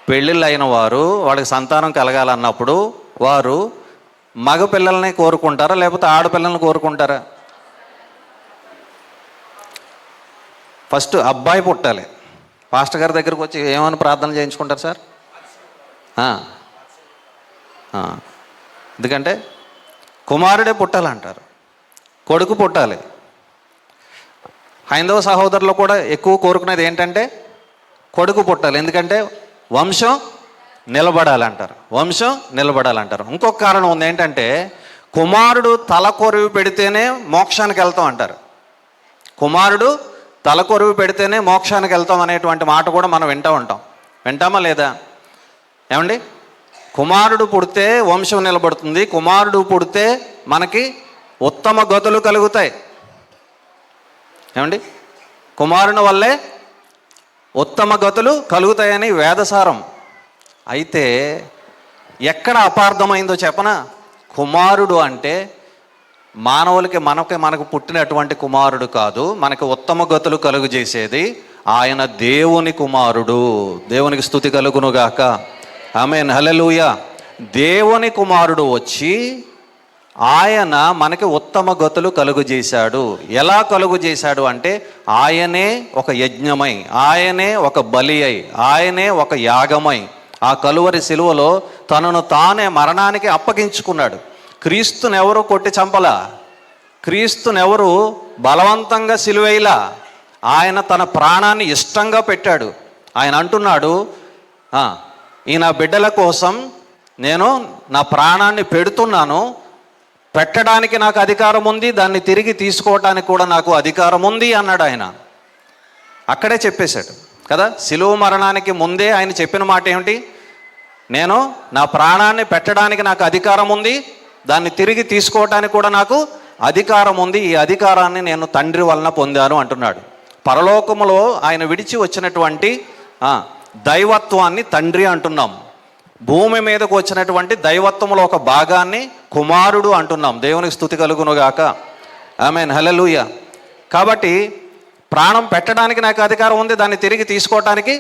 పెళ్ళిళ్ళు అయిన వారు వాళ్ళకి సంతానం కలగాలన్నప్పుడు వారు మగపిల్లల్ని కోరుకుంటారా లేకపోతే ఆడపిల్లల్ని కోరుకుంటారా? ఫస్ట్ అబ్బాయి పుట్టాలి. పాస్టర్ గారి దగ్గరకు వచ్చి ఏమని ప్రార్థన చేయించుకుంటారు సార్? ఎందుకంటే కుమారుడే పుట్టాలంటారు, కొడుకు పుట్టాలి. హైందవ సహోదరులు కూడా ఎక్కువ కోరుకునేది ఏంటంటే కొడుకు పుట్టాలి, ఎందుకంటే వంశం నిలబడాలంటారు, వంశం నిలబడాలంటారు. ఇంకొక కారణం ఉంది, ఏంటంటే కుమారుడు తల కొరివి పెడితేనే మోక్షానికి వెళ్తాం అంటారు. కుమారుడు తల కొరివి పెడితేనే మోక్షానికి వెళ్తాం అనేటువంటి మాట కూడా మనం వింటూ ఉంటాం. వింటామా లేదా? ఏమండి, కుమారుడు పుడితే వంశం నిలబడుతుంది, కుమారుడు పుడితే మనకి ఉత్తమ గతులు కలుగుతాయి. ఏమండి, కుమారుని వల్లే ఉత్తమ గతులు కలుగుతాయని వేదసారం. అయితే ఎక్కడ అపార్థమైందో చెప్పనా? కుమారుడు అంటే మానవులకి మనకు పుట్టినటువంటి కుమారుడు కాదు, మనకి ఉత్తమ గతులు కలుగు చేసేది ఆయన దేవుని కుమారుడు. దేవునికి స్తుతి కలుగునుగాక. ఆమేన్, హల్లెలూయా. దేవుని కుమారుడు వచ్చి ఆయన మనకి ఉత్తమ గతులు కలుగు చేశాడు. ఎలా కలుగు చేశాడు అంటే ఆయనే ఒక యజ్ఞమై, ఆయనే ఒక బలి అయి, ఆయనే ఒక యాగమై ఆ కలువరి సిలువలో తనను తానే మరణానికి అప్పగించుకున్నాడు. క్రీస్తునెవరు కొట్టి చంపలా, క్రీస్తునెవరు బలవంతంగా సిలువేయలా. ఆయన తన ప్రాణాన్ని ఇష్టంగా పెట్టాడు. ఆయన అంటున్నాడు, ఈ నా బిడ్డల కోసం నేను నా ప్రాణాన్ని పెడుతున్నాను, పెట్టడానికి నాకు అధికారం ఉంది, దాన్ని తిరిగి తీసుకోవడానికి కూడా నాకు అధికారం ఉంది అన్నాడు ఆయన. అక్కడే చెప్పేశాడు కదా. శిలువ మరణానికి ముందే ఆయన చెప్పిన మాట ఏమిటి? నేను నా ప్రాణాన్ని పెట్టడానికి నాకు అధికారం ఉంది, దాన్ని తిరిగి తీసుకోవడానికి కూడా నాకు అధికారం ఉంది, ఈ అధికారాన్ని నేను తండ్రి వలన పొందాను అంటున్నాడు. పరలోకములో ఆయన విడిచి వచ్చినటువంటి దైవత్వాన్ని తండ్రి అంటున్నాం. భూమి మీదకు వచ్చినటువంటి దైవత్వంలో ఒక భాగాన్ని కుమారుడు అంటున్నాం. దేవునికి స్తుతి కలుగునుగాక. ఆమేన్, హల్లెలూయా. కాబట్టి ప్రాణం పెట్టడానికి నాకు అధికారం ఉంది, దాన్ని తిరిగి తీసుకోవటానికి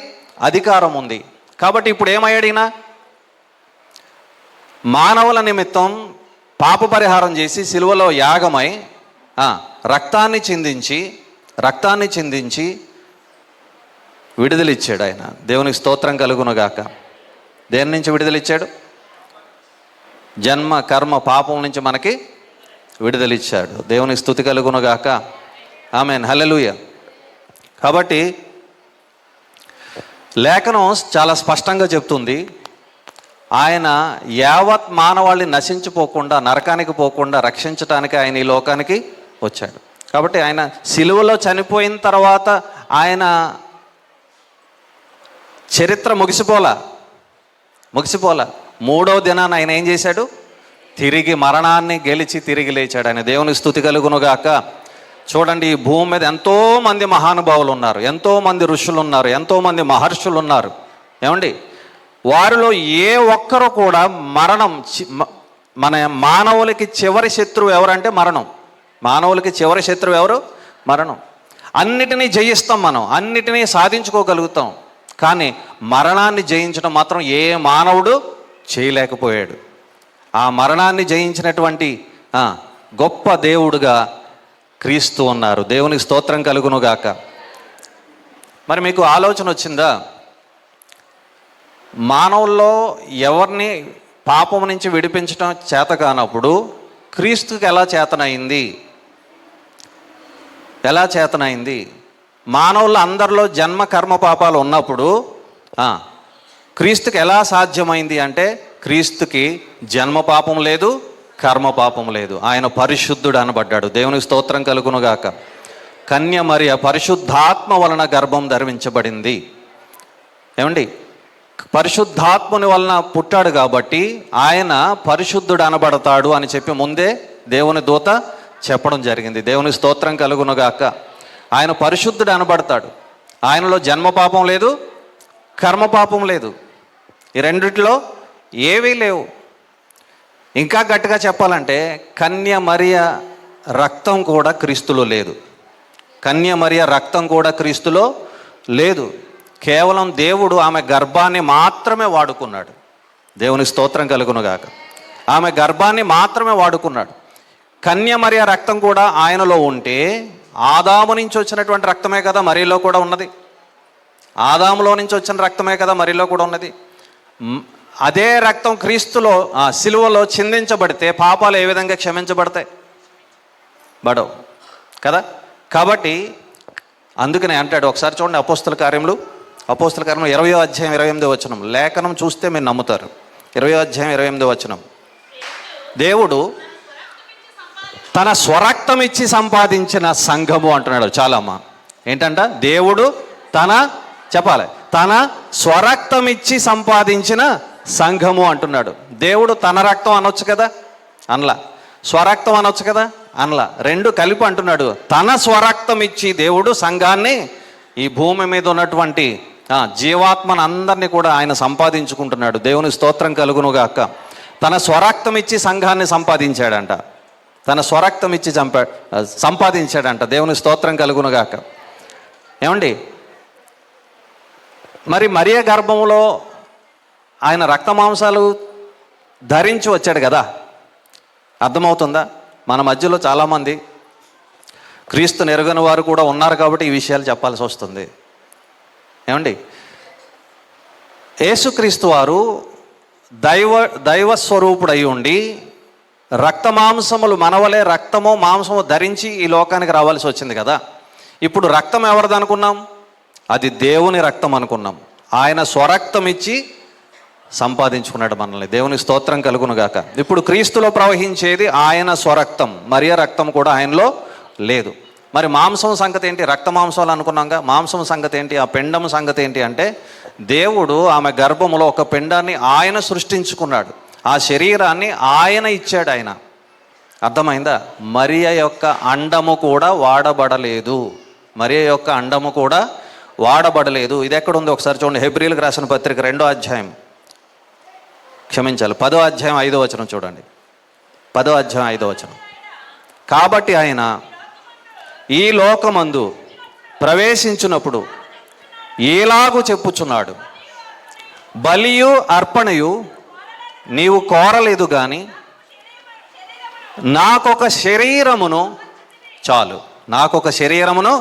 అధికారం ఉంది. కాబట్టి ఇప్పుడు ఏమయ్యాడినా? మానవుల నిమిత్తం పాప పరిహారం చేసి సిలువలో యాగమై రక్తాన్ని చిందించి విడుదలిచ్చాడు ఆయన. దేవునికి స్తోత్రం కలుగునుగాక. దేని నుంచి విడుదలిచ్చాడు? జన్మ కర్మ పాపం నుంచి మనకి విడుదలిచ్చాడు. దేవునికి స్తుతి కలుగునుగాక. ఆమేన్, హల్లెలూయా. కాబట్టి లేఖనం చాలా స్పష్టంగా చెప్తుంది, ఆయన యావత్ మానవాళిని నశించిపోకుండా, నరకానికి పోకుండా రక్షించడానికి ఆయన ఈ లోకానికి వచ్చాడు. కాబట్టి ఆయన సిలువలో చనిపోయిన తర్వాత ఆయన చరిత్ర ముగిసిపోలా. మూడవ దినాన ఆయన ఏం చేశాడు? తిరిగి మరణాన్ని గెలిచి తిరిగి లేచాడు. ఆయన దేవునికి స్తుతి కలుగునుగాక. చూడండి, ఈ భూమి మీద ఎంతోమంది మహానుభావులు ఉన్నారు, ఎంతోమంది ఋషులు ఉన్నారు, ఎంతోమంది మహర్షులు ఉన్నారు. ఏమండి, వారిలో ఏ ఒక్కరు కూడా మరణం, మన మానవులకి చివరి శత్రువు ఎవరంటే మరణం. మానవులకి చివరి శత్రువు ఎవరు? మరణం. అన్నిటినీ జయిస్తాం మనం, అన్నిటినీ సాధించుకోగలుగుతాం. కానీ మరణాన్ని జయించడం మాత్రం ఏ మానవుడు చేయలేకపోయాడు. ఆ మరణాన్ని జయించినటువంటి గొప్ప దేవుడుగా క్రీస్తు ఉన్నారు. దేవునికి స్తోత్రం కలుగునుగాక. మరి మీకు ఆలోచన వచ్చిందా? మానవుల్లో ఎవరిని పాపం నుంచి విడిపించడం చేత కానప్పుడు క్రీస్తుకి ఎలా చేతనైంది? మానవుల అందరిలో జన్మ కర్మ పాపాలు ఉన్నప్పుడు క్రీస్తుకి ఎలా సాధ్యమైంది అంటే, క్రీస్తుకి జన్మ పాపం లేదు, కర్మ పాపం లేదు. ఆయన పరిశుద్ధుడు అనబడ్డాడు. దేవునికి స్తోత్రం కలుగునుగాక. కన్య మరియ పరిశుద్ధాత్మ వలన గర్భం ధరించబడింది. ఏమండి, పరిశుద్ధాత్మని వలన పుట్టాడు కాబట్టి ఆయన పరిశుద్ధుడు అనబడతాడు అని చెప్పి ముందే దేవుని దూత చెప్పడం జరిగింది. దేవుని స్తోత్రం కలుగునుగాక. ఆయన పరిశుద్ధుడు అనబడతాడు. ఆయనలో జన్మ పాపం లేదు, కర్మ పాపం లేదు. ఈ రెండిట్లో ఏవీ లేవు. ఇంకా గట్టిగా చెప్పాలంటే కన్య మరియ రక్తం కూడా క్రీస్తులో లేదు. కన్య మరియ రక్తం కూడా క్రీస్తులో లేదు. కేవలం దేవుడు ఆమె గర్భాన్ని మాత్రమే వాడుకున్నాడు. దేవుని స్తోత్రం కలుగునుగాక. ఆమె గర్భాన్ని మాత్రమే వాడుకున్నాడు. కన్య మరియ రక్తం కూడా ఆయనలో ఉంటే ఆదాము నుంచి వచ్చినటువంటి రక్తమే కదా మరియలో కూడా ఉన్నది. ఆదాములో నుంచి వచ్చిన రక్తమే కదా మరియలో కూడా ఉన్నది. అదే రక్తం క్రీస్తులో సిలువలో చిందించబడితే పాపాలు ఏ విధంగా క్షమించబడతాయి? బడవు కదా. కాబట్టి అందుకనే అంటాడు, ఒకసారి చూడండి, అపోస్తల కార్యములు 20వ అధ్యాయం 28వ వచనం. లేఖనం చూస్తే మీరు నమ్ముతారు. 20వ అధ్యాయం 28వ వచనం. దేవుడు తన స్వరక్తం ఇచ్చి సంపాదించిన సంఘము అంటున్నాడు. చాలా అమ్మ ఏంటంట? దేవుడు తన స్వరక్తం ఇచ్చి సంపాదించిన సంఘము అంటున్నాడు. దేవుడు తన రక్తం అనొచ్చు కదా, అనలా. స్వరక్తం అనొచ్చు కదా, అనలా. రెండు కలిపి అంటున్నాడు. తన స్వరక్తం ఇచ్చి దేవుడు సంఘాన్ని, ఈ భూమి మీద ఉన్నటువంటి జీవాత్మను అందరినీ కూడా ఆయన సంపాదించుకుంటున్నాడు. దేవుని స్తోత్రం కలుగునుగాక. తన స్వరక్తం ఇచ్చి సంఘాన్ని సంపాదించాడంట. తన స్వరక్తం ఇచ్చి సంపాదించాడంట. దేవుని స్తోత్రం కలుగునుగాక. ఏమండి, మరి మరియ గర్భంలో ఆయన రక్తమాంసాలు ధరించి వచ్చాడు కదా. అర్థమవుతుందా? మన మధ్యలో చాలామంది క్రీస్తుని ఎరుగని వారు కూడా ఉన్నారు కాబట్టి ఈ విషయాలు చెప్పాల్సి వస్తుంది. ఏమండి, యేసుక్రీస్తు వారు దైవస్వరూపుడై ఉండి రక్తమాంసములు మనవలే రక్తము మాంసము ధరించి ఈ లోకానికి రావాల్సి వచ్చింది కదా. ఇప్పుడు రక్తం ఎవరిది అనుకున్నాం? అది దేవుని రక్తం అనుకున్నాం. ఆయన స్వరక్తం ఇచ్చి సంపాదించుకున్నాడు మనల్ని. దేవుని స్తోత్రం కలుగునుగాక. ఇప్పుడు క్రీస్తులో ప్రవహించేది ఆయన స్వరక్తం. మరియ రక్తం కూడా ఆయనలో లేదు. మరి మాంసం సంగతి ఏంటి? రక్త మాంసాలు అనుకున్నాగా. మాంసం సంగతి ఏంటి? ఆ పిండం సంగతి ఏంటి అంటే, దేవుడు ఆమె గర్భములో ఒక పిండాన్ని ఆయన సృష్టించుకున్నాడు. ఆ శరీరాన్ని ఆయన ఇచ్చాడు. ఆయన అర్థమైందా? మరియ యొక్క అండము కూడా వాడబడలేదు. మరియ యొక్క అండము కూడా వాడబడలేదు. ఇది ఎక్కడుంది ఒకసారి చూడండి. హెబ్రీలకు రాసిన పత్రిక 2వ అధ్యాయం, క్షమించాలి 10వ అధ్యాయం 5వ వచనం చూడండి. 10వ అధ్యాయం 5వ వచనం. కాబట్టి ఆయన ఈ లోకమందు ప్రవేశించినప్పుడు ఏలాగు చెప్పుచున్నాడు, బలియు అర్పణయు నీవు కోరలేదు కానీ నాకొక శరీరమును చాలు, నాకొక శరీరమును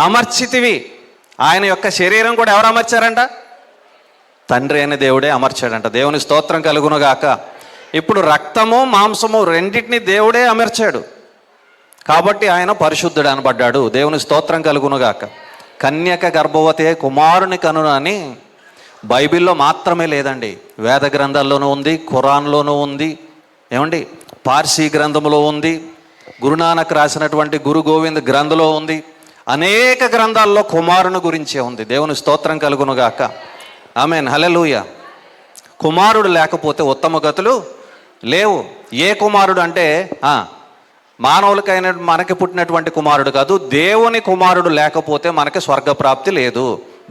అమర్చితివి. ఆయన యొక్క శరీరం కూడా ఎవరు అమర్చారంట? తండ్రి అయిన దేవుడే అమర్చాడంట. దేవుని స్తోత్రం కలుగునుగాక. ఇప్పుడు రక్తము మాంసము రెండింటినీ దేవుడే అమర్చాడు కాబట్టి ఆయన పరిశుద్ధుడు అనబడ్డాడు. దేవుని స్తోత్రం కలుగునుగాక. కన్యక గర్భవతి కుమారుని కనును అని బైబిల్లో మాత్రమే లేదండి, వేద గ్రంథాల్లోనూ ఉంది, ఖురాన్లోనూ ఉంది, ఏమండి పార్సీ గ్రంథంలో ఉంది, గురునానక్ రాసినటువంటి గురు గోవింద్ గ్రంథంలో ఉంది, అనేక గ్రంథాల్లో కుమారుని గురించే ఉంది. దేవుని స్తోత్రం కలుగునుగాక. ఆమేన్, హల్లెలూయా. కుమారుడు లేకపోతే ఉత్తమ గతులు లేవు. ఏ కుమారుడు అంటే మానవులకైన మనకి పుట్టినటువంటి కుమారుడు కాదు, దేవుని కుమారుడు లేకపోతే మనకి స్వర్గప్రాప్తి లేదు.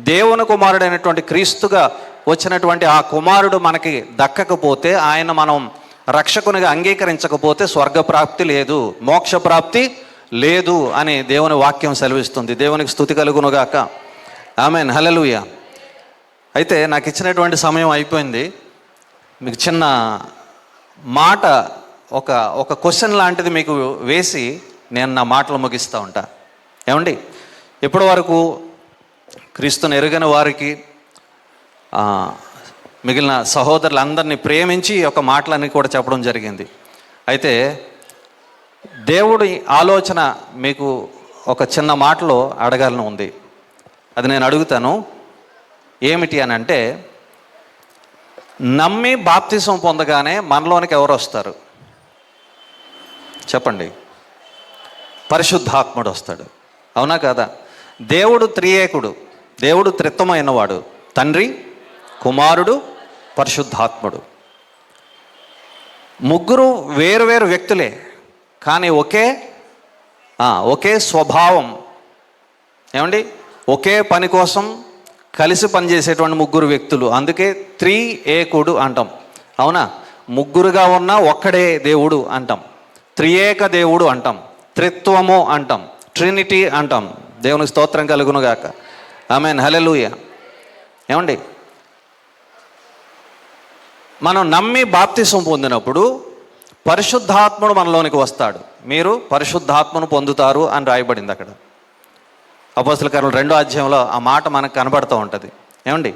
దేవుని కుమారుడు అయినటువంటి క్రీస్తుగా వచ్చినటువంటి ఆ కుమారుడు మనకి దక్కకపోతే, ఆయన మనం రక్షకునిగా అంగీకరించకపోతే స్వర్గప్రాప్తి లేదు, మోక్షప్రాప్తి లేదు అని దేవుని వాక్యం సెలవిస్తుంది. దేవునికి స్తుతి కలుగునుగాక. ఆమేన్, హల్లెలూయా. అయితే నాకు ఇచ్చినటువంటి సమయం అయిపోయింది. మీకు చిన్న మాట, ఒక క్వశ్చన్ లాంటిది మీకు వేసి నేను నా మాటలు ముగిస్తూ ఉంటా. ఏమండి, ఇప్పటి వరకు క్రీస్తుని ఎరుగని వారికి మిగిలిన సహోదరులందరినీ ప్రేమించి ఒక మాటలన్నీ కూడా చెప్పడం జరిగింది. అయితే దేవుడి ఆలోచన మీకు ఒక చిన్న మాటలో అడగాలని ఉంది. అది నేను అడుగుతాను. ఏమిటి అని అంటే, నమ్మి బాప్తిసం పొందగానే మనలోనికి ఎవరు వస్తారు చెప్పండి? పరిశుద్ధాత్ముడు వస్తాడు. అవునా కదా? దేవుడు త్రియేకుడు, దేవుడు త్రిత్వమైనవాడు, తండ్రి, కుమారుడు, పరిశుద్ధాత్ముడు. ముగ్గురు వేరు వ్యక్తులే, కానీ ఒకే స్వభావం. ఏమండి, ఒకే పని కోసం కలిసి పనిచేసేటువంటి ముగ్గురు వ్యక్తులు. అందుకే త్రియేకుడు అంటాం. అవునా? ముగ్గురుగా ఉన్న ఒక్కడే దేవుడు అంటాం, త్రియేక దేవుడు అంటాం, త్రిత్వము అంటాం, ట్రినిటీ అంటాం. దేవుని స్తోత్రం కలుగునుగాక. ఆమేన్, హల్లెలూయా. ఏమండి, మనం నమ్మి బాప్తిసం పొందినప్పుడు పరిశుద్ధాత్ముడు మనలోనికి వస్తాడు. మీరు పరిశుద్ధాత్మను పొందుతారు అని రాయబడింది అక్కడ. అపోస్తలుల కార్యాలు 2వ అధ్యాయంలో ఆ మాట మనకు కనబడుతూ ఉంటుంది. ఏమండి,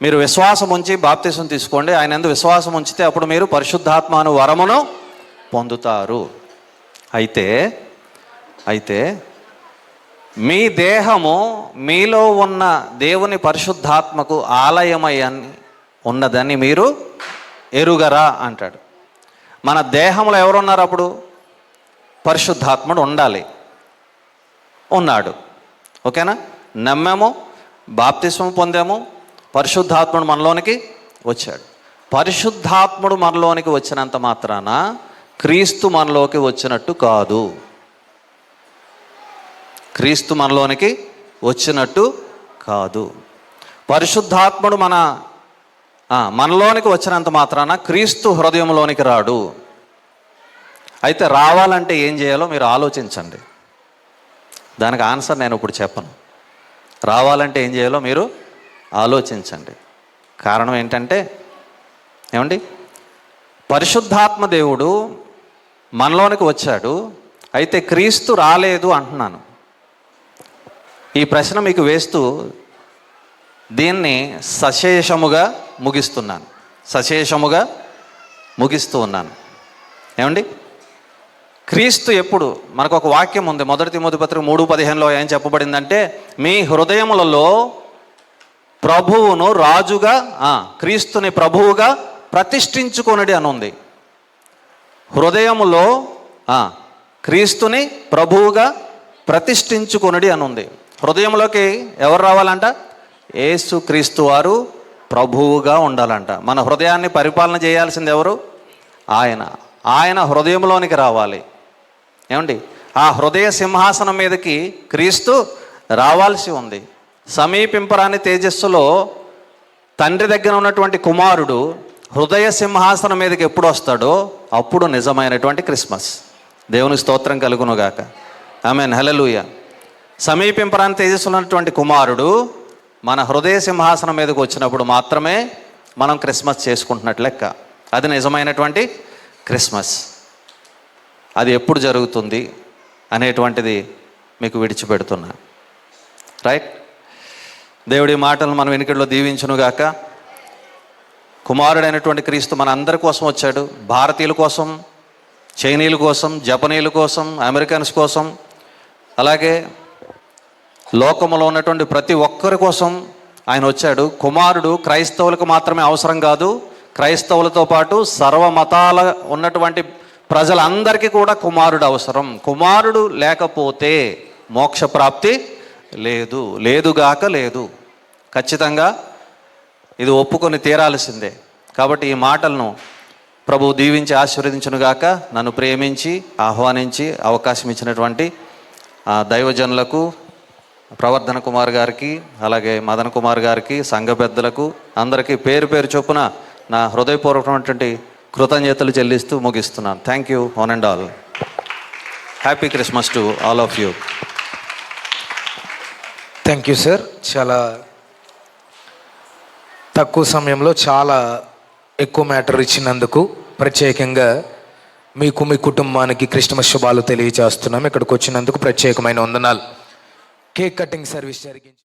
మీరు విశ్వాసం ఉంచి బాప్తిసం తీసుకోండి, ఆయన యందు విశ్వాసం ఉంచితే అప్పుడు మీరు పరిశుద్ధాత్మ అను వరమును పొందుతారు. అయితే మీ దేహము మీలో ఉన్న దేవుని పరిశుద్ధాత్మకు ఆలయమై ఉన్నదని మీరు ఎరుగరా అంటాడు. మన దేహంలో ఎవరున్నారు? అప్పుడు పరిశుద్ధాత్ముడు ఉండాలి, ఉన్నాడు. ఓకేనా? నమ్మాము, బాప్తిస్మం పొందాము, పరిశుద్ధాత్ముడు మనలోనికి వచ్చాడు. పరిశుద్ధాత్ముడు మనలోనికి వచ్చినంత మాత్రాన క్రీస్తు మనలోకి వచ్చినట్టు కాదు. క్రీస్తు మనలోనికి వచ్చినట్టు కాదు. పరిశుద్ధాత్ముడు మనలోనికి వచ్చినంత మాత్రాన క్రీస్తు హృదయంలోనికి రాడు. అయితే రావాలంటే ఏం చేయాలో మీరు ఆలోచించండి. దానికి ఆన్సర్ నేను ఇప్పుడు చెప్పను. రావాలంటే ఏం చేయాలో మీరు ఆలోచించండి. కారణం ఏంటంటే, ఏమండి, పరిశుద్ధాత్మ దేవుడు మనలోనికి వచ్చాడు, అయితే క్రీస్తు రాలేదు అంటున్నాను. ఈ ప్రశ్న మీకు వేస్తూ దీన్ని సశేషముగా ముగిస్తూ ఉన్నాను. ఏమండి, క్రీస్తు ఎప్పుడు, మనకు ఒక వాక్యం ఉంది, 1 తిమోతి పత్రిక 3:15లో ఏం చెప్పబడిందంటే, మీ హృదయములలో ప్రభువును రాజుగా, క్రీస్తుని ప్రభువుగా ప్రతిష్ఠించుకొనుడి అని ఉంది. హృదయములో క్రీస్తుని ప్రభువుగా ప్రతిష్ఠించుకొనుడి అని ఉంది. హృదయంలోకి ఎవరు రావాలంట? యేసు క్రీస్తు వారు ప్రభువుగా ఉండాలంట. మన హృదయాన్ని పరిపాలన చేయాల్సింది ఎవరు? ఆయన హృదయంలోనికి రావాలి. ఏమండి, ఆ హృదయ సింహాసనం మీదకి క్రీస్తు రావాల్సి ఉంది. సమీపింపరాని తేజస్సులో తండ్రి దగ్గర ఉన్నటువంటి కుమారుడు హృదయ సింహాసనం మీదకి ఎప్పుడు వస్తాడో అప్పుడు నిజమైనటువంటి క్రిస్మస్. దేవుని స్తోత్రం కలుగునుగాక. ఆమేన్, హల్లెలూయా. సమీపింపరాని తేజస్సులో ఉన్నటువంటి కుమారుడు మన హృదయ సింహాసనం మీదకి వచ్చినప్పుడు మాత్రమే మనం క్రిస్మస్ చేసుకుంటున్నట్లు లెక్క. అది నిజమైనటువంటి క్రిస్మస్. అది ఎప్పుడు జరుగుతుంది అనేటువంటిది మీకు విడిచిపెడుతున్నా. రైట్? దేవుడి మాటలను మనం వెనుకట్లో దీవించునుగాక. కుమారుడైనటువంటి క్రీస్తు మన అందరి కోసం వచ్చాడు. భారతీయుల కోసం, చైనీయుల కోసం, జపనీయుల కోసం, అమెరికన్స్ కోసం, అలాగే లోకంలో ఉన్నటువంటి ప్రతి ఒక్కరి కోసం ఆయన వచ్చాడు. కుమారుడు క్రైస్తవులకు మాత్రమే అవసరం కాదు, క్రైస్తవులతో పాటు సర్వమతాల ఉన్నటువంటి ప్రజలందరికీ కూడా కుమారుడు అవసరం. కుమారుడు లేకపోతే మోక్ష ప్రాప్తి లేదు, లేదుగాక లేదు. ఖచ్చితంగా ఇది ఒప్పుకొని తీరాల్సిందే. కాబట్టి ఈ మాటలను ప్రభువు దీవించి ఆశీర్వదించునుగాక. నన్ను ప్రేమించి ఆహ్వానించి అవకాశం ఇచ్చినటువంటి దైవజనులకు, ప్రవర్ధన కుమార్ గారికి, అలాగే మదన్ కుమార్ గారికి, సంఘ పెద్దలకు అందరికీ పేరు పేరు చొప్పున నా హృదయపూర్వకమైనటువంటి కృతజ్ఞతలు చెల్లిస్తూ ముగిస్తున్నాను. Thank you one and all. Happy Christmas to all of you. Thank you sir. చాలా తక్కువ సమయంలో చాలా ఎక్కువ మ్యాటర్ ఇచ్చినందుకు ప్రత్యేకంగా మీకు, మీ కుటుంబానికి క్రిస్మస్ శుభాలు తెలియజేస్తున్నాం. ఇక్కడికి వచ్చినందుకు ప్రత్యేకమైన వందనాలు. కేక్ కటింగ్ సర్వీస్ జరిగించి